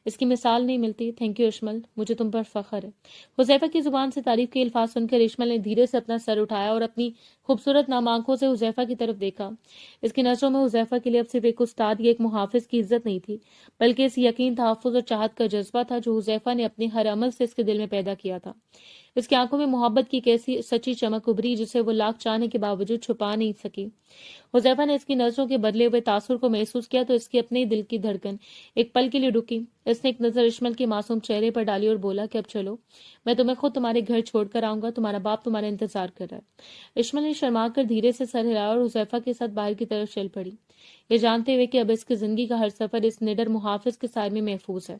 S1: اس کی مثال نہیں ملتی۔ تھینک یو اشمل، مجھے تم پر فخر ہے۔ حذیفہ کی زبان سے تعریف کے الفاظ سن کر اشمل نے دھیرے سے اپنا سر اٹھایا اور اپنی خوبصورت نام آنکھوں سے حذیفہ کی طرف دیکھا۔ اس کی نظروں میں حذیفہ کے لیے اب صرف ایک استاد یا ایک محافظ کی عزت نہیں تھی، بلکہ اس یقین، تحفظ اور چاہت کا جذبہ تھا جو حذیفہ نے اپنے ہر عمل سے اس کے دل میں پیدا کیا تھا۔ اس کی آنکھوں میں محبت کی ایک ایسی سچی چمک ابھری جسے وہ لاکھ چاہنے کے باوجود چھپا نہیں سکی۔ حذیفہ نے اس کی نظروں کے بدلے ہوئے تاثر کو محسوس کیا تو اس کی اپنے دل کی دھڑکن ایک پل کے لیے رکی۔ اس نے ایک نظر اشمل کے معصوم چہرے پر ڈالی اور بولا کہ اب چلو، میں تمہیں خود تمہارے گھر چھوڑ کر آؤں گا، تمہارا باپ تمہارا انتظار کر رہا ہے۔ اشمل نے شرما کر دھیرے سے سر ہلایا اور حذیفہ کے ساتھ باہر کی طرف چل پڑی، یہ جانتے ہوئے کہ اب اس کی زندگی کا ہر سفر اس نڈر محافظ کے سائے میں محفوظ ہے۔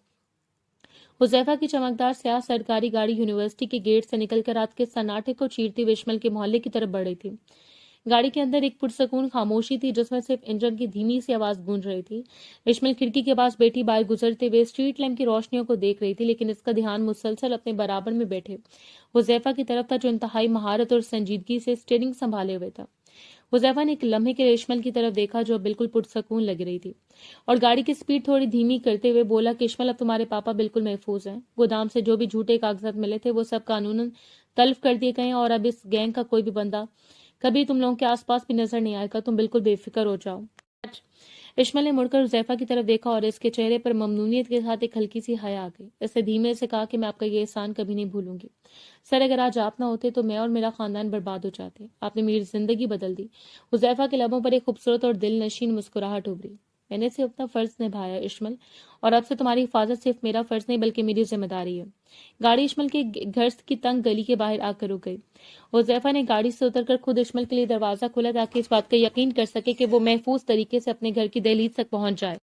S1: حذیفہ کی چمکدار سیاہ سرکاری گاڑی یونیورسٹی کے گیٹ سے نکل کر رات کے سناٹے کو چیرتے ہوئے اشمل کے محلے کی طرف بڑھ رہی تھی۔ گاڑی کے اندر ایک پرسکون خاموشی تھی جس میں صرف انجن کی دھیمی سی آواز گونج رہی تھی۔ اشمل کھڑکی کے پاس بیٹھی باہر گزرتے ہوئے اسٹریٹ لیمپ کی روشنیوں کو دیکھ رہی تھی، لیکن اس کا دھیان مسلسل اپنے برابر میں بیٹھے حذیفہ کی طرف تھا جو انتہائی مہارت اور سنجیدگی سے اسٹیئرنگ سنبھالے ہوئے تھا۔ حذیفہ نے ایک لمحے کے لیے اشمل کی طرف دیکھا جو بالکل پرسکون لگ رہی تھی اور گاڑی کی سپیڈ تھوڑی دھیمی کرتے ہوئے بولا کہ اشمل، اب تمہارے پاپا بالکل محفوظ ہیں۔ گودام سے جو بھی جھوٹے کاغذات ملے تھے وہ سب قانوناً تلف کر دیے گئے ہیں اور اب اس گینگ کا کوئی بھی بندہ کبھی تم لوگوں کے آس پاس بھی نظر نہیں آئے گا، تم بالکل بے فکر ہو جاؤ۔ اشمل نے مڑ کر حذیفہ کی طرف دیکھا اور اس کے چہرے پر ممنونیت کے ساتھ ایک ہلکی سی حیا آ گئی۔ اس نے دھیمے سے کہا کہ میں آپ کا یہ احسان کبھی نہیں بھولوں گی سر، اگر آج آپ نہ ہوتے تو میں اور میرا خاندان برباد ہو جاتے۔ آپ نے میری زندگی بدل دی۔ حذیفہ کے لبوں پر ایک خوبصورت اور دل نشین مسکراہٹ ابھری۔ میں نے صرف اپنا فرض نبھایا اشمل، اور اب سے تمہاری حفاظت صرف میرا فرض نہیں بلکہ میری ذمہ داری ہے۔ گاڑی اشمل کے گھر کی تنگ گلی کے باہر آ کر رک گئی۔ حذیفہ نے گاڑی سے اتر کر خود اشمل کے لیے دروازہ کھولا تاکہ اس بات کا یقین کر سکے کہ وہ محفوظ طریقے سے اپنے گھر کی دہلیز تک پہنچ جائے۔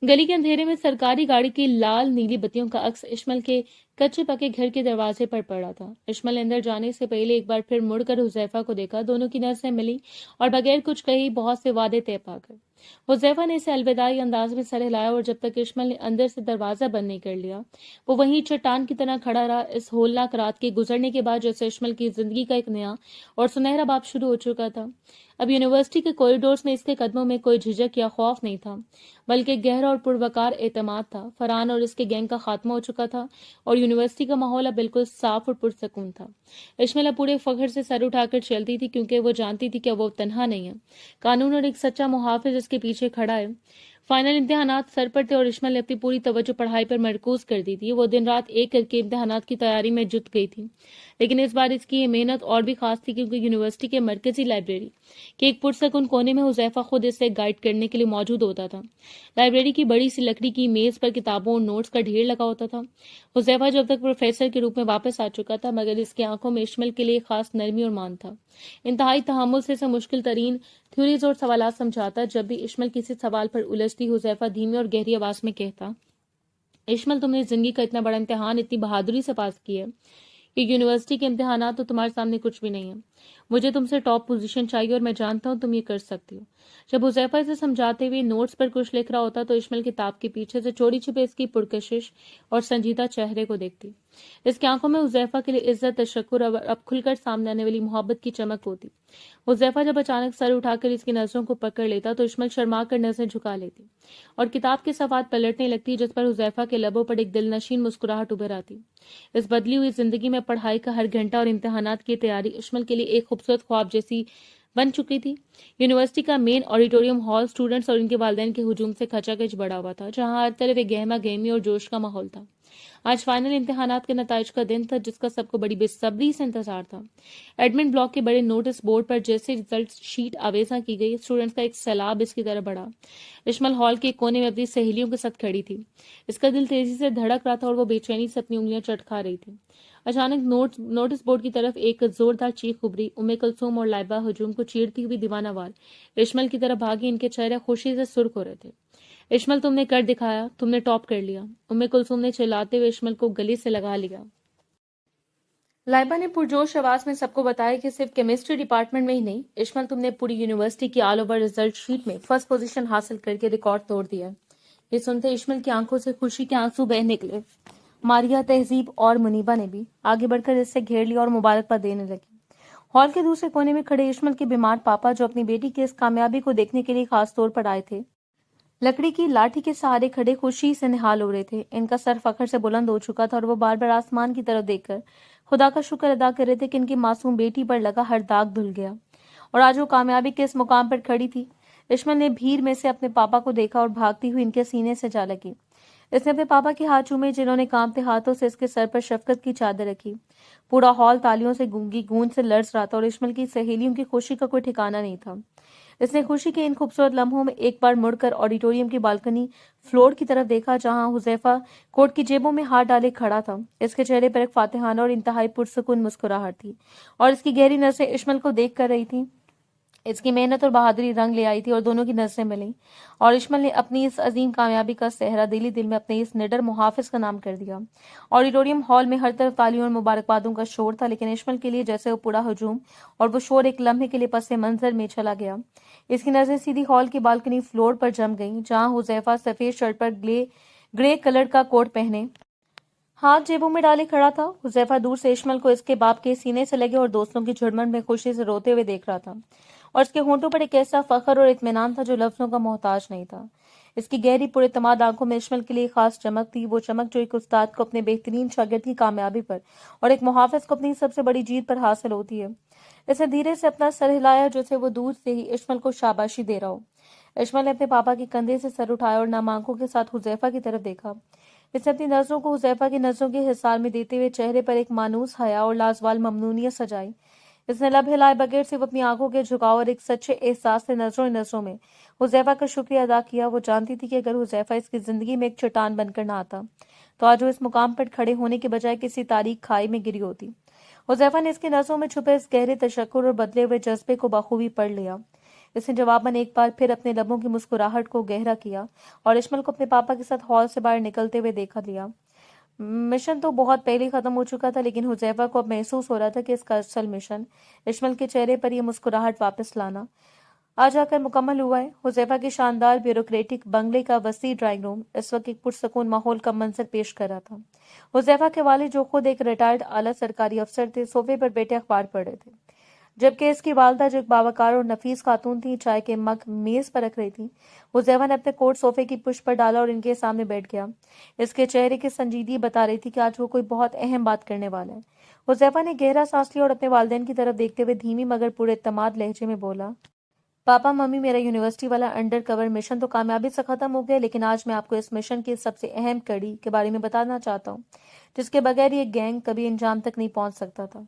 S1: گلی کے اندھیرے میں سرکاری گاڑی کی لال نیلی بتیوں کا عکس اشمل کے کچے پکے گھر کے دروازے پر پڑا تھا۔ اشمل نے اندر جانے سے پہلے ایک بار پھر مڑ کر حذیفہ کو دیکھا، دونوں کی نظریں ملی اور بغیر کچھ کہے بہت سے وعدے طے پا کر حذیفہ نے اسے الوداعی انداز میں سر ہلایا اور جب تک اشمل نے اندر سے دروازہ بند نہیں کر لیا وہ وہیں چٹان کی طرح کھڑا رہا۔ اس ہولناک رات کے گزرنے کے بعد جیسے اشمل کی زندگی کا ایک نیا اور سنہرا باب شروع ہو چکا تھا۔ اب یونیورسٹی کے کوریڈورز میں اس کے قدموں میں کوئی جھجک یا خوف نہیں تھا بلکہ گہرا اور پروقار اعتماد تھا۔ فرحان اور اس کے گینگ کا خاتمہ ہو چکا تھا اور یونیورسٹی کا ماحول اب بالکل صاف اور پرسکون تھا۔ اشمل اب پورے فخر سے سر اٹھا کر چلتی تھی کیونکہ وہ جانتی تھی کہ وہ تنہا نہیں ہے، قانون اور ایک سچا محافظ اس کے پیچھے کھڑا ہے۔ فائنل امتحانات سر پر تھے اور اشمل نے اپنی پوری توجہ پڑھائی پر مرکوز کر دی تھی۔ وہ دن رات ایک کر کے امتحانات کی تیاری میں جٹ گئی تھی، لیکن اس بار اس کی یہ محنت اور بھی خاص تھی کیونکہ یونیورسٹی کے مرکزی لائبریری کے ایک پرسکون کونے میں حذیفہ خود اسے گائیڈ کرنے کے لیے موجود ہوتا تھا۔ لائبریری کی بڑی سی لکڑی کی میز پر کتابوں اور نوٹس کا ڈھیر لگا ہوتا تھا۔ حذیفہ جب تک پروفیسر کے روپ میں واپس آ چکا تھا مگر اس کی آنکھوں میں اشمل کے لیے خاص نرمی اور مان تھا۔ انتہائی تحمل سے مشکل ترین تھیوریز اور سوالات سمجھاتا۔ جب بھی اشمل کسی سوال پر الجھتی حذیفہ دھیمی اور گہری آواز میں کہتا، اشمل، تم نے زندگی کا اتنا بڑا امتحان اتنی بہادری سے پاس کیا ہے کہ یونیورسٹی کے امتحانات تو تمہارے سامنے کچھ بھی نہیں ہے۔ मुझे तुमसे टॉप पोजीशन चाहिए और मैं जानता हूँ तुम ये कर सकती हो। जब हुजैफा इसे समझाते हुए नोट्स पर कुछ लिख रहा होता तो इश्माइल किताब के पीछे से चोरी छिपे इसकी पुरकशिश और संजीदा चेहरे को देखती। इसकी आंखों में हुजैफा के लिए इज्जत, तशक्कुर और अब खुलकर सामने आने वाली मोहब्बत की चमक होती। हुजैफा जब अचानक सर उठाकर इसकी नजरों को पकड़ लेता तो इश्माइल शर्मा कर नजरें झुका लेती और किताब के सवाद पलटने लगती, जिस पर हुजैफा के लबों पर एक दिलनशीन मुस्कुराहट उभर आती। इस बदली हुई जिंदगी में पढ़ाई का हर घंटा और इम्तिहानात की तैयारी इश्माइल के लिए एक खूबसूरत ख्वाब जैसी बन चुकी थी। यूनिवर्सिटी का मेन ऑडिटोरियम हॉल स्टूडेंट्स और उनके वालिदैन के हुजूम से खचाखच बड़ा हुआ था, जहां हर तरफ एक गहमा गहमी और जोश का माहौल था। आज फाइनल इम्तिहानात के नताइज का दिन था, जिसका सबको बड़ी बेसब्री से इंतजार था। एडमिन ब्लॉक के बड़े नोटिस बोर्ड पर जैसे रिजल्ट शीट आवेजा की गई, स्टूडेंट्स का एक सैलाब इसकी तरफ बढ़ा। इश्माइल हॉल के कोने में अपनी सहेलियों के साथ खड़ी थी। इसका दिल तेजी से धड़क रहा था और वो बेचैनी से अपनी उंगलियां चटका रही थी। अचानक नोटिस बोर्ड की तरफ एक जोरदार चीख उभरी। उम्मे कुलसूम और लाइबा हुजूम को चीरती हुई दीवानावार इश्माइल की तरफ भागी। इनके चेहरे खुशी से सुर्ख हो रहे थे। इश्माइल, तुमने कर दिखाया, तुमने टॉप कर लिया। उम्मे कुलसूम ने चिल्लाते हुए इश्माइल को गले से लगा लिया। लाइबा ने पुरजोश आवाज में सबको बताया कि सिर्फ केमिस्ट्री डिपार्टमेंट में ही नहीं, इश्माइल, तुमने पूरी यूनिवर्सिटी की ऑल ओवर रिजल्ट शीट में फर्स्ट पोजीशन हासिल करके रिकॉर्ड तोड़ दिया। ये सुनते इश्माइल की आंखों से खुशी के आंसू बह निकले। मारिया, तहजीब और मुनीबा ने भी आगे बढ़कर इससे घेर लिया और मुबारकबाद देने लगी। हॉल के दूसरे कोने में खड़े इश्माइल के बीमार पापा, जो अपनी बेटी की इस कामयाबी को देखने के लिए खास तौर पर आए थे, लकड़ी की लाठी के सहारे खड़े खुशी से निहाल हो रहे थे। इनका सर फखर से बुलंद हो चुका था और वो बार बार आसमान की तरफ देखकर खुदा का शुक्र अदा कर रहे थे कि इनकी मासूम बेटी पर लगा हर दाग धुल गया और आज वो कामयाबी के इस मुकाम पर खड़ी थी। इश्माइल ने भीड़ में से अपने पापा को देखा और भागती हुई इनके सीने से जा लगी। इसने अपने पापा के हाथ चूमे, जिन्होंने कांपते हाथों से इसके सर पर शफकत की चादर रखी। पूरा हॉल तालियों से गूंगी गूंज से लर्ज रहा था और इश्माइल की सहेलियों की खुशी का कोई ठिकाना नहीं था। इसने खुशी के इन खूबसूरत लम्हों में एक बार मुड़कर ऑडिटोरियम की बालकनी फ्लोर की तरफ देखा, जहां हुजैफा कोट की जेबों में हाथ डाले खड़ा था। इसके चेहरे पर एक फातिहाना और इंतहाई पुरसुकून मुस्कुराहट थी और इसकी गहरी नजरें इश्माइल को देख कर रही थी। इसकी मेहनत और बहादुरी रंग ले आई थी और दोनों की नजरें मिली और इश्माइल ने अपनी इस अजीम कामयाबी का सेहरा दिली दिल में अपने इस निडर मुहाफिज का नाम कर दिया। ऑडिटोरियम हॉल में हर तरफ तालियों और मुबारकबादों का शोर था, लेकिन इश्माइल के लिए जैसे वो पूरा हजूम और वो शोर एक लम्हे के लिए पस मंजर में चला गया। इसकी नजरें सीधी हॉल की बालकनी फ्लोर पर जम गईं, जहां हुजैफा सफेद शर्ट पर ग्रे कलर का कोट पहने हाथ जेबों में डाले खड़ा था। हुजैफा दूर से इश्माइल को इसके बाप के सीने से लगे और दोस्तों की झुरमुट में खुशी से रोते हुए देख रहा था और इसके होंठों पर एक ऐसा फख्र और इत्मीनान था जो लफ्जों का मोहताज नहीं था। इसकी गहरी पुरएतमाद आंखों में इश्माइल के लिए खास चमक थी, वो चमक जो एक उस्ताद को अपने बेहतरीन शागिर्द की कामयाबी पर और एक मुहाफिज को अपनी सबसे बड़ी जीत पर हासिल होती है। इसने धीरे से अपना सर हिलाया, जैसे वो दूर से ही इश्माइल को शाबाशी दे रहा हो। इश्माइल ने अपने पापा के कंधे से सर उठाया और नम आंखों के साथ हुजैफा की तरफ देखा। इसने अपनी नजरों को हुजैफा की नजरों के हिसार में देते हुए चेहरे पर एक मानूस हया और लाजवाल ममनूनियत सजाई। इसने लब हिलाए बगैर सिर्फ अपनी आंखों के झुकाव और एक सच्चे एहसास से नजरों में हुजैफा का शुक्रिया अदा किया। वो जानती थी कि अगर हुजैफा इसकी जिंदगी में एक चट्टान बनकर ना आता तो आज वो इस मुकाम पर खड़े होने के बजाय किसी तारीख खाई में गिरी होती। हुजैफा ने इसकी नजरों में छुपे इस गहरे तशक्कुर और बदले हुए जज्बे को बखूबी पढ़ लिया। इसने जवाबन एक बार फिर अपने लबों की मुस्कुराहट को गहरा किया और इश्माइल को अपने पापा के साथ हॉल से बाहर निकलते हुए देखा लिया। मिशन तो बहुत पहले खत्म हो चुका था, लेकिन हुजैफा को अब महसूस हो रहा था कि इसका असल मिशन इश्माइल के चेहरे पर यह मुस्कुराहट वापस लाना आज आकर मुकम्मल हुआ है। हुजैफा के शानदार ब्यूरोक्रेटिक बंगले का वसी ड्राइंग रूम इस वक्त एक पुरसकून माहौल का मंजर पेश कर रहा था। हुजैफा के वालिद, जो खुद एक रिटायर्ड आला सरकारी अफसर थे, सोफे पर बैठे अखबार पढ़ रहे थे, जबकि इसकी वालदा, जो एक बावकार और नफीस खातून थी, चाय के मग मेज पर रख रही थी। हुजैफा ने अपने कोट सोफे की पुश पर डाला और इनके सामने बैठ गया। इसके चेहरे की संजीदगी बता रही थी कि आज वो कोई बहुत अहम बात करने वाला है। हुजैफा ने गहरा सांस लिया और अपने वालिदैन की तरफ देखते हुए धीमी मगर पूरे इत्मीनान लहजे में बोला, पापा मम्मी, मेरा यूनिवर्सिटी वाला अंडर कवर मिशन तो कामयाबी से खत्म हो गया, लेकिन आज मैं आपको इस मिशन की सबसे अहम कड़ी के बारे में बताना चाहता हूँ, जिसके बगैर ये गैंग कभी अंजाम तक नहीं पहुंच सकता था।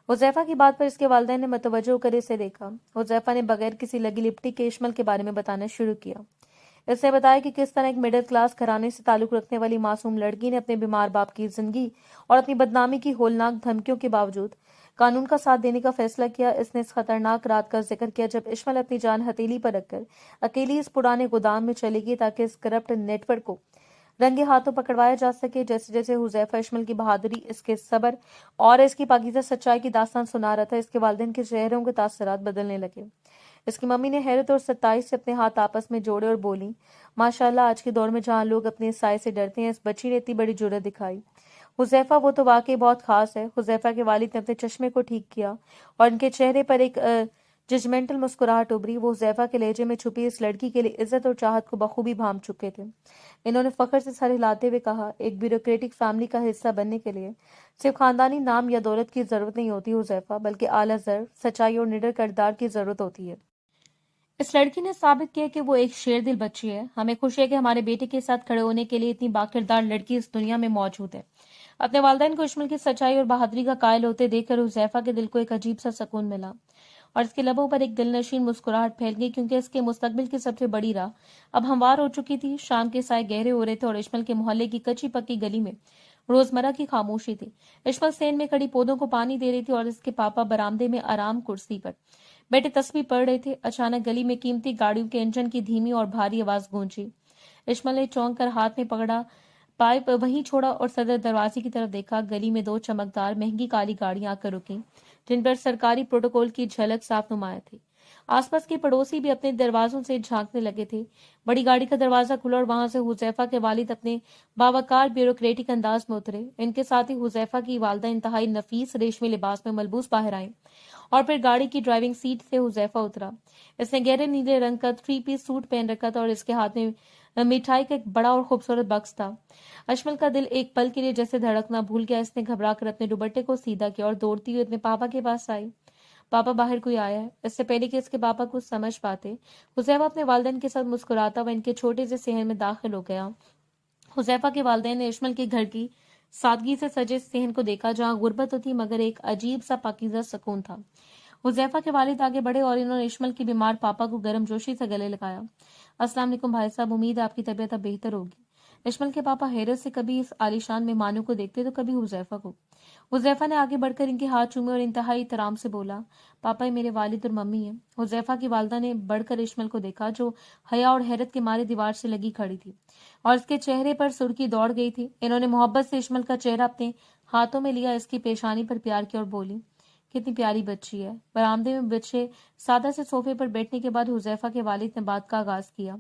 S1: हुजैफा की बात पर इसके वालिदैन ने मतवज्जो कर इसे देखा। हुजैफा ने बगैर किसी लगी लिपटी के इश्माइल के बारे में बताना शुरू किया। इसने बताया कि किस तरह एक मिडिल क्लास घराने से ताल्लुक रखने वाली मासूम लड़की ने अपने बीमार बाप की जिंदगी और अपनी बदनामी की होलनाक धमकियों के बावजूद कानून का साथ देने का फैसला किया। इसने इस खतरनाक रात का जिक्र किया जब इश्माइल अपनी जान हथेली पर रखकर अकेली इस पुराने गोदाम में चली गई ताकि इस करप्ट नेटवर्क को رنگے ہاتھوں پکڑوایا جا سکے۔ جیسے جیسے حذیفہ اشمل کی بہادری، اس کے صبر اور اس کی پاکیزہ سچائی کی داستان سنا رہا تھا، اس کے والدین کے چہروں کے تاثرات بدلنے لگے۔ اس کی ممی نے حیرت اور ستائش سے اپنے ہاتھ آپس میں جوڑے اور بولی، ماشاءاللہ، آج کے دور میں جہاں لوگ اپنے سائے سے ڈرتے ہیں، اس بچی نے اتنی بڑی جرأت دکھائی۔ حذیفہ، وہ تو واقعی بہت خاص ہے۔ حذیفہ کے والد نے اپنے چشمے کو ٹھیک کیا اور ان کے چہرے پر ایک ججمنٹل مسکراہٹ ابھری۔ وہ حذیفہ کے لہجے میں چھپی اس لڑکی کے لیے عزت اور چاہت کو بخوبی بھانپ چکے تھے۔ انہوں نے فخر سے سر ہلاتے ہوئے کہا، ایک بیوروکریٹک فیملی کا حصہ بننے کے لیے صرف خاندانی نام یا دولت کی ضرورت نہیں ہوتی حذیفہ، بلکہ اعلیٰ ضرب، سچائی اور نڈر کردار کی ضرورت ہوتی ہے۔ اس لڑکی نے ثابت کیا کہ وہ ایک شیر دل بچی ہے۔ ہمیں خوشی ہے کہ ہمارے بیٹے کے ساتھ کھڑے ہونے کے لیے اتنی باکردار لڑکی اس دنیا میں موجود ہے۔ اپنے والدین کو اشمل کی سچائی اور بہادری کا قائل ہوتے دیکھ کر حذیفہ کے دل کو ایک عجیب سا سکون ملا اور اس کے لبوں پر ایک دلنشین مسکراہٹ پھیل گئی، کیونکہ اس کے مستقبل کی سب سے بڑی راہ اب ہموار ہو چکی تھی۔ شام کے سائے گہرے ہو رہے تھے اور اشمل کے محلے کی کچی پکی گلی میں روزمرہ کی خاموشی تھی۔ اشمل سین میں کھڑی پودوں کو پانی دے رہی تھی اور اس کے پاپا برآمدے میں آرام کرسی پر بیٹے تسبیح پڑھ رہے تھے۔ اچانک گلی میں قیمتی گاڑیوں کے انجن کی دھیمی اور بھاری آواز گونجی۔ اشمل نے چونک کر ہاتھ میں پکڑا پائپ وہیں چھوڑا اور صدر دروازے کی طرف دیکھا۔ گلی میں دو چمکدار مہنگی کالی گاڑیاں آ کر رکیں، جن پر سرکاری پروٹوکول کی جھلک صاف نمایاں تھی۔ آس پاس کے پڑوسی بھی اپنے دروازوں سے جھانکنے لگے تھے۔ بڑی گاڑی کا دروازہ کھلا اور وہاں سے حذیفہ کے والد اپنے باوقار بیوروکریٹک انداز میں اترے۔ ان کے ساتھ ہی حذیفہ کی والدہ انتہائی نفیس ریشمی لباس میں ملبوس باہر آئیں اور پھر گاڑی کی ڈرائیونگ سیٹ سے حذیفہ اترا۔ اس نے گہرے نیلے رنگ کا 3 پیس سوٹ پہن رکھا تھا اور اس کے ہاتھ میں مٹھائی کا ایک بڑا اور خوبصورت باکس تھا۔ اشمل کا دل ایک پل کے لیے جیسے دھڑکنا بھول گیا۔ اس نے گھبرا کر اپنے دوپٹے کو سیدھا کیا اور دوڑتی ہوئی اپنے پاپا کے پاس آئی۔ پاپا، باہر کوئی آیا ہے۔ اس سے پہلے کہ اس کے پاپا کچھ سمجھ پاتے، حذیفہ اپنے والدین کے ساتھ مسکراتا ہوا ان کے چھوٹے سے صحن میں داخل ہو گیا۔ حذیفہ کے والدین نے اشمل کے گھر کی سادگی سے سجے صحن کو دیکھا، جہاں غربت تو تھی مگر ایک عجیب سا پاکیزہ سکون تھا۔ حذیفہ کے والد آگے بڑھے اور انہوں نے اشمل کے بیمار پاپا کو گرم جوشی سے گلے لگایا۔ السلام علیکم بھائی صاحب، امید ہے آپ کی طبیعت اب بہتر ہوگی۔ اشمل کے پاپا حیرت سے کبھی اس عالیشان مہمانوں کو دیکھتے تو کبھی حذیفہ کو۔ حذیفہ نے آگے بڑھ کر ان کے ہاتھ چومے اور انتہائی احترام سے بولا، پاپا، یہ میرے والد اور ممی ہیں۔ حذیفہ کی والدہ نے بڑھ کر اشمل کو دیکھا، جو حیا اور حیرت کے مارے دیوار سے لگی کھڑی تھی اور اس کے چہرے پر سرخی دوڑ گئی تھی۔ انہوں نے محبت سے اشمل کا چہرہ اپنے ہاتھوں میں لیا، اس کی پیشانی پر پیار کیا اور بولی، کتنی پیاری بچی ہے۔ برآمدے میں بچے سادہ سے صوفے پر بیٹھنے کے بعد حذیفہ کے والد نے بات کا آغاز کیا۔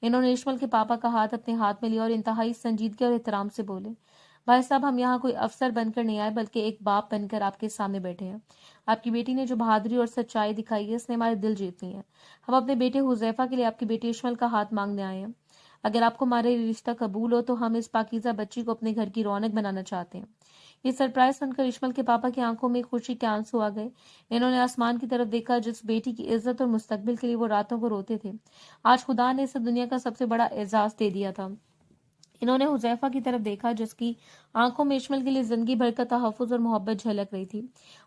S1: انہوں نے اشمل کے پاپا کا ہاتھ اپنے ہاتھ میں لیا اور انتہائی سنجیدگی اور احترام سے بولے، بھائی صاحب، ہم یہاں کوئی افسر بن کر نہیں آئے بلکہ ایک باپ بن کر آپ کے سامنے بیٹھے ہیں۔ آپ کی بیٹی نے جو بہادری اور سچائی دکھائی ہے، اس نے ہمارے دل جیت لیے ہیں۔ ہم اپنے بیٹے حذیفہ کے لیے آپ کی بیٹی اشمل کا ہاتھ مانگنے آئے ہیں۔ اگر آپ کو ہمارے رشتہ قبول ہو تو ہم اس پاکیزہ بچی کو اپنے گھر کی رونق بنانا چاہتے ہیں۔ یہ سرپرائز سن کر اشمل کے پاپا کی آنکھوں میں خوشی کے آنسو آ گئے۔ انہوں نے آسمان کی طرف دیکھا، جس بیٹی کی عزت اور مستقبل کے لیے وہ راتوں کو روتے تھے، آج خدا نے اسے دنیا کا سب سے بڑا اعزاز دے دیا تھا۔ انہوں نے حذیفہ کی طرف دیکھا، جس کی آنکھوں میں اشمل کے لیے زندگی بھر کا تحفظ اور محبت جھلک رہی تھی،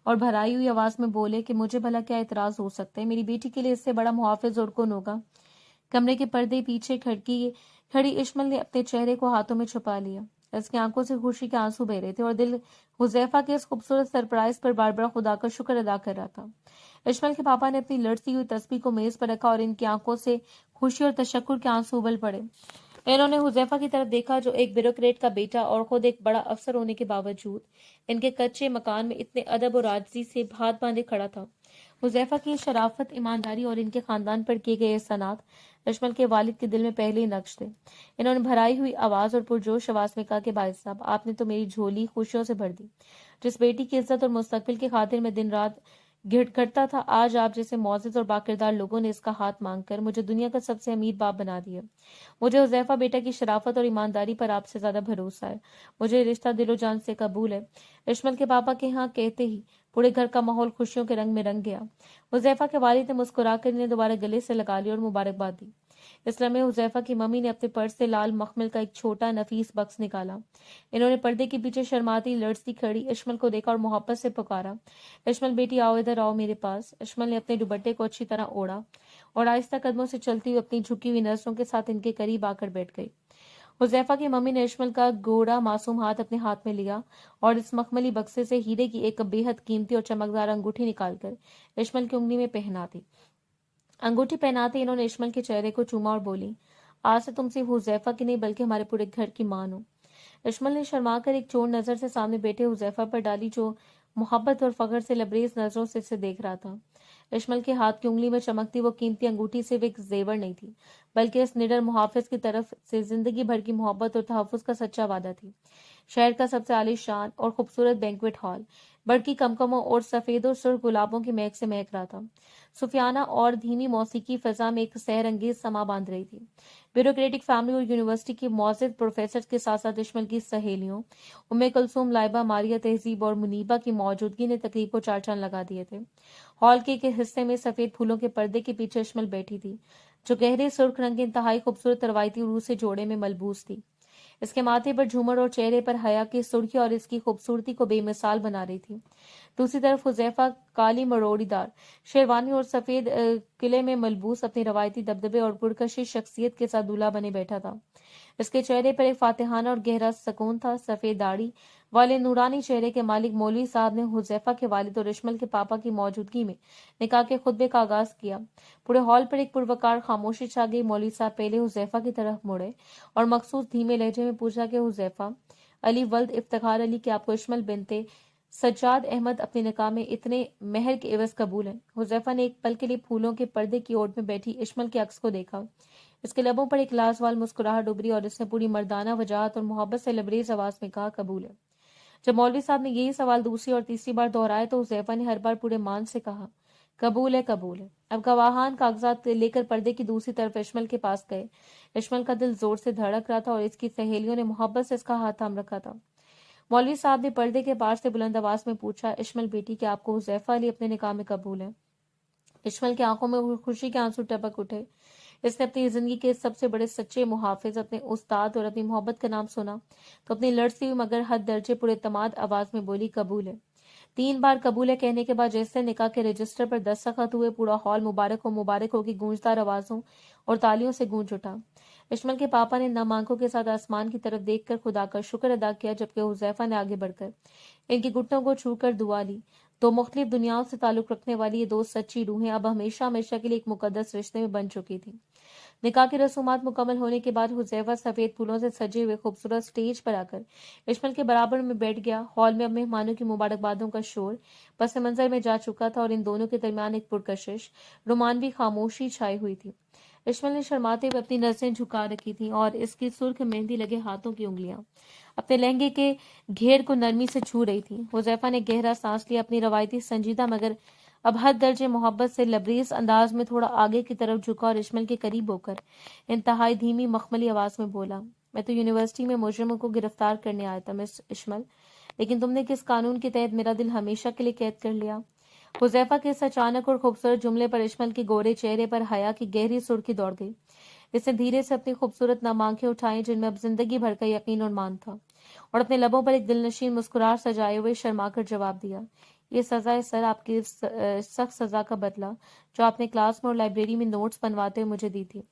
S1: اور بھرائی ہوئی آواز میں بولے کہ مجھے بھلا کیا اعتراض ہو سکتا ہے، میری بیٹی کے لیے اس سے بڑا محافظ اور کون ہوگا۔ کمرے کے پردے پیچھے کھڑی اشمل نے اپنے چہرے کو ہاتھوں میں چھپا لیا۔ اس کی آنکھوں سے خوشی کے آنسو بہ رہے تھے اور دل حذیفہ کے اس خوبصورت سرپرائز پر بار بار خدا کا شکر ادا کر رہا تھا۔ اشمل کے پاپا نے اپنی لڑتی ہوئی تسبیح کو میز پر رکھا اور ان کی آنکھوں سے خوشی اور تشکر کے آنسو ابل پڑے۔ انہوں نے حذیفہ کی طرف دیکھا، جو ایک بیوروکریٹ کا بیٹا اور خود ایک بڑا افسر ہونے کے باوجود ان کے کچے مکان میں اتنے ادب اور عاجزی سے ہاتھ باندھے کھڑا تھا۔ حذیفہ کی شرافت، ایمانداری اور ان کے خاندان پر کیے گئے احسانات اشمل کے والد کے دل میں پہلے ہی نقش تھے۔ انہوں نے بھرائی ہوئی آواز اور پرجوش آواز میں کہا کہ بھائی صاحب، آپ نے تو میری جھولی خوشیوں سے بھر دی۔ جس بیٹی کی عزت اور مستقبل کی خاطر میں دن رات گھٹتا تھا، آج آپ جیسے معزز اور باکردار لوگوں نے اس کا ہاتھ مانگ کر مجھے دنیا کا سب سے امیر باپ بنا دیا۔ مجھے حذیفہ بیٹا کی شرافت اور ایمانداری پر آپ سے زیادہ بھروسہ ہے۔ مجھے رشتہ دل و جان سے قبول ہے۔ اشمل کے پاپا کے ہاں کہتے ہی پورے گھر کا ماحول خوشیوں کے رنگ میں رنگ گیا۔ حذیفہ کے والد نے مسکرا کر انہیں دوبارہ گلے سے لگا لیا اور مبارکباد دی۔ اس لمحے حذیفہ کی ممی نے اپنے پرس سے لال مخمل کا ایک چھوٹا نفیس بکس نکالا۔ انہوں نے پردے کے پیچھے شرماتی لڑزتی کھڑی اشمل کو دیکھا اور محبت سے پکارا، اشمل بیٹی، آؤ ادھر آؤ میرے پاس۔ اشمل نے اپنے دوپٹے کو اچھی طرح اوڑھا اور آہستہ قدموں سے چلتی ہوئی اپنی جھکی ہوئی نظروں کے ساتھ ان کے قریب آ کر بیٹھ گئی۔ حذیفہ کی ممی نے اشمل کا گوڑا معصوم ہاتھ اپنے ہاتھ میں لیا اور اس مخملی بکسے سے ہیرے کی ایک بے حد قیمتی اور چمکدار انگوٹھی نکال کر اشمل کی انگلی میں پہنا دی۔ انگوٹھی پہناتے انہوں نے اشمل کے چہرے کو چوما اور بولی، आज से तुम सिर्फ हुजैफा की नहीं बल्कि हमारे पूरे घर की मान हो। इश्मल ने शर्मा कर एक चोर नजर से सामने बैठे हुजैफा पर डाली, जो मोहब्बत और फख्र से लबरेज नजरों से इसे देख रहा था। इश्मल के हाथ की उंगली में चमकती वो कीमती अंगूठी सिर्फ एक जेवर नहीं थी, बल्कि इस निडर मुहाफिज की तरफ से जिंदगी भर की मोहब्बत और तहफ्फुज का सच्चा वादा थी। शहर का सबसे आलीशान और खूबसूरत बैंक्वेट हॉल बड़की कमकमों और सफेद और सुर्ख गुलाबों की महक से महक रहा था। सुफियाना और धीमी मौसीकी फजा में एक सहर अंगेज समा बांध रही थी। ब्यूरोक्रेटिक फैमिली और यूनिवर्सिटी के मौजूद प्रोफेसर के साथ साथ इश्मल की सहेलियों उम्मे कुलसूम, लाइबा, मारिया, तहजीब और मुनीबा की मौजूदगी ने तकरीब को चार चांद लगा दिए थे। हॉल के एक हिस्से में सफेद फूलों के पर्दे के पीछे इश्मल बैठी थी, जो गहरे सुर्ख रंग के इंतहाई खूबसूरत रवायती उरूज से जोड़े में मलबूस थी। इसके माथे पर झूमर और चेहरे पर हया की सुर्खी और इसकी खूबसूरती को बेमिसाल बना रही थी। दूसरी तरफ हुजैफा काली मरोड़ीदार शेरवानी और सफेद किले में मलबूस अपनी रवायती दबदबे और पुरकशिश शख्सियत के साथ दूल्हा बने बैठा था। इसके चेहरे पर एक फातिहाना और गहरा सकून था। सफेद दाढ़ी वाले नूरानी चेहरे के मालिक मौलवी साहब ने हुजैफा के वालिद और इश्मल के पापा की मौजूदगी में निकाह के खुतबे का आगाज किया। पूरे हॉल पर एक पुरवकार खामोशी छा गई। मौलवी साहब पहले हुजैफा की तरफ मुड़े और मखसूस धीमे लहजे में पूछा कि हुजैफा अली वल्द इफ्तिखार अली, के आपको इश्मल बिनते सज्जाद अहमद अपने निकाह में इतने मेहर के एवज कबूल है? हुजैफा ने एक पल के लिए फूलों के पर्दे की ओट में बैठी इश्मल के अक्स को देखा। इसके लबों पर एक लाजवाल मुस्कुराहट उभरी और इसने पूरी मर्दाना वजाहत और मोहब्बत से लबरेज आवाज में कहा, कबूल है। जब मौलवी साहब ने यही सवाल दूसरी और तीसरी बार दोहराया तो हुजैफा ने हर बार पूरे मान से कहा, कबूल है, कबूल है। अब गवाहान कागजात लेकर पर्दे की दूसरी तरफ इश्मल के पास गए। इश्मल का दिल जोर से धड़क रहा था और इसकी सहेलियों ने मोहब्बत से इसका हाथ थाम रखा था। मौलवी साहब ने पर्दे के पार से बुलंद आवाज में पूछा, इश्मल बेटी, क्या आपको हुजैफा अली अपने निकाह में कबूल है? इश्मल की आंखों में खुशी के आंसू टपक उठे। इसने अपनी जिंदगी के सबसे बड़े सच्चे मुहाफिज, अपने उस्ताद और अपनी मोहब्बत का नाम सुना तो अपनी लड़ती हुई मगर हद दर्जे पूरे तमाद आवाज में बोली, कबूल है। 3 बार कबूल है कहने के बाद जैसे निकाह के रजिस्टर पर दस्तखत हुए, पूरा हॉल मुबारक हो की गूंजदार आवाजों और तालियों से गूंज उठा। इश्मल के पापा ने नम आंखों के साथ आसमान की तरफ देखकर खुदा का शुक्र अदा किया, जबकि हुजैफा ने आगे बढ़कर इनकी घुटनों को छूकर दुआ ली। दो मुख्तलिफ दुनियाओं से ताल्लुक रखने वाली ये दो सच्ची रूहें अब हमेशा हमेशा के लिए एक मुकद्दस रिश्ते में बन चुकी थी। निकाह की रसूमात मुकम्मल होने के बाद हुजैफा सफेद फूलों से सजे हुए खूबसूरत स्टेज पर आकर इश्मल के बराबर में बैठ गया। हॉल में अब मेहमानों की मुबारकबादों का शोर पस मंजर में जा चुका था और इन दोनों के दरमियान एक पुरकशिश रोमानवी खामोशी छाई हुई थी। इश्मल ने शर्माते हुए अपनी नजरें झुका रखी थी और इसकी सुर्ख मेहंदी लगे हाथों की उंगलियां अपने लहंगे के घेर को नरमी से छू रही थी। हुजैफा ने गहरा सांस लिया, अपनी रवायती संजीदा मगर अब हद दर्जे मोहब्बत से लबरेज अंदाज में थोड़ा आगे की तरफ झुका और इश्मल के करीब होकर इंतहाई धीमी मखमली आवाज में बोला, मैं तो यूनिवर्सिटी में मुजरिमों को गिरफ्तार करने आया था मिस इश्मल, लेकिन तुमने किस कानून के तहत मेरा दिल हमेशा के लिए कैद कर लिया? हुजैफा के इस अचानक और खूबसूरत जुमले पर इश्मल के गोरे चेहरे पर हया की गहरी सुर्खी दौड़ गई। इसने धीरे से अपनी खूबसूरत नम आंखें उठाई, जिनमें अब जिंदगी भर का यकीन और मान था, और अपने लबों पर एक दिलनशीन मुस्कुराहट सजाए हुए शर्माकर जवाब दिया, ये सजा है सर, आपकी सख्त सजा का बदला जो आपने क्लास में और लाइब्रेरी में नोट्स बनवाते हुए मुझे दी थी।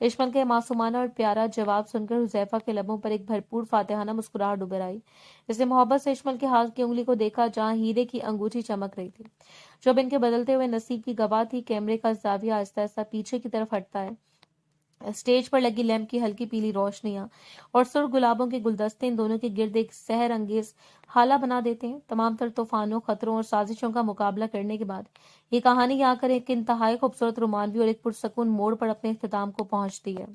S1: इश्मल के मासूमाना और प्यारा जवाब सुनकर हुजैफा के लबों पर एक भरपूर फातिहाना मुस्कुराहट उभर आई। इसने मोहब्बत से इश्मल के हाथ की उंगली को देखा, जहां हीरे की अंगूठी चमक रही थी, जो अब इनके बदलते हुए नसीब की गवाह थी। कैमरे का जाविया आहिस्ता आहिस्ता पीछे की तरफ हटता है। स्टेज पर लगी लैंप की हल्की पीली रोशनियां और सुर्ख गुलाबों के गुलदस्ते इन दोनों के गिर्द एक सहर अंगेज हाला बना देते हैं। तमाम तर तूफानों, खतरों और साजिशों का मुकाबला करने के बाद ये कहानी आकर एक इंतहाई खूबसूरत रोमानवी और एक पुरसकून मोड़ पर अपने इख्तिताम को पहुंचती है।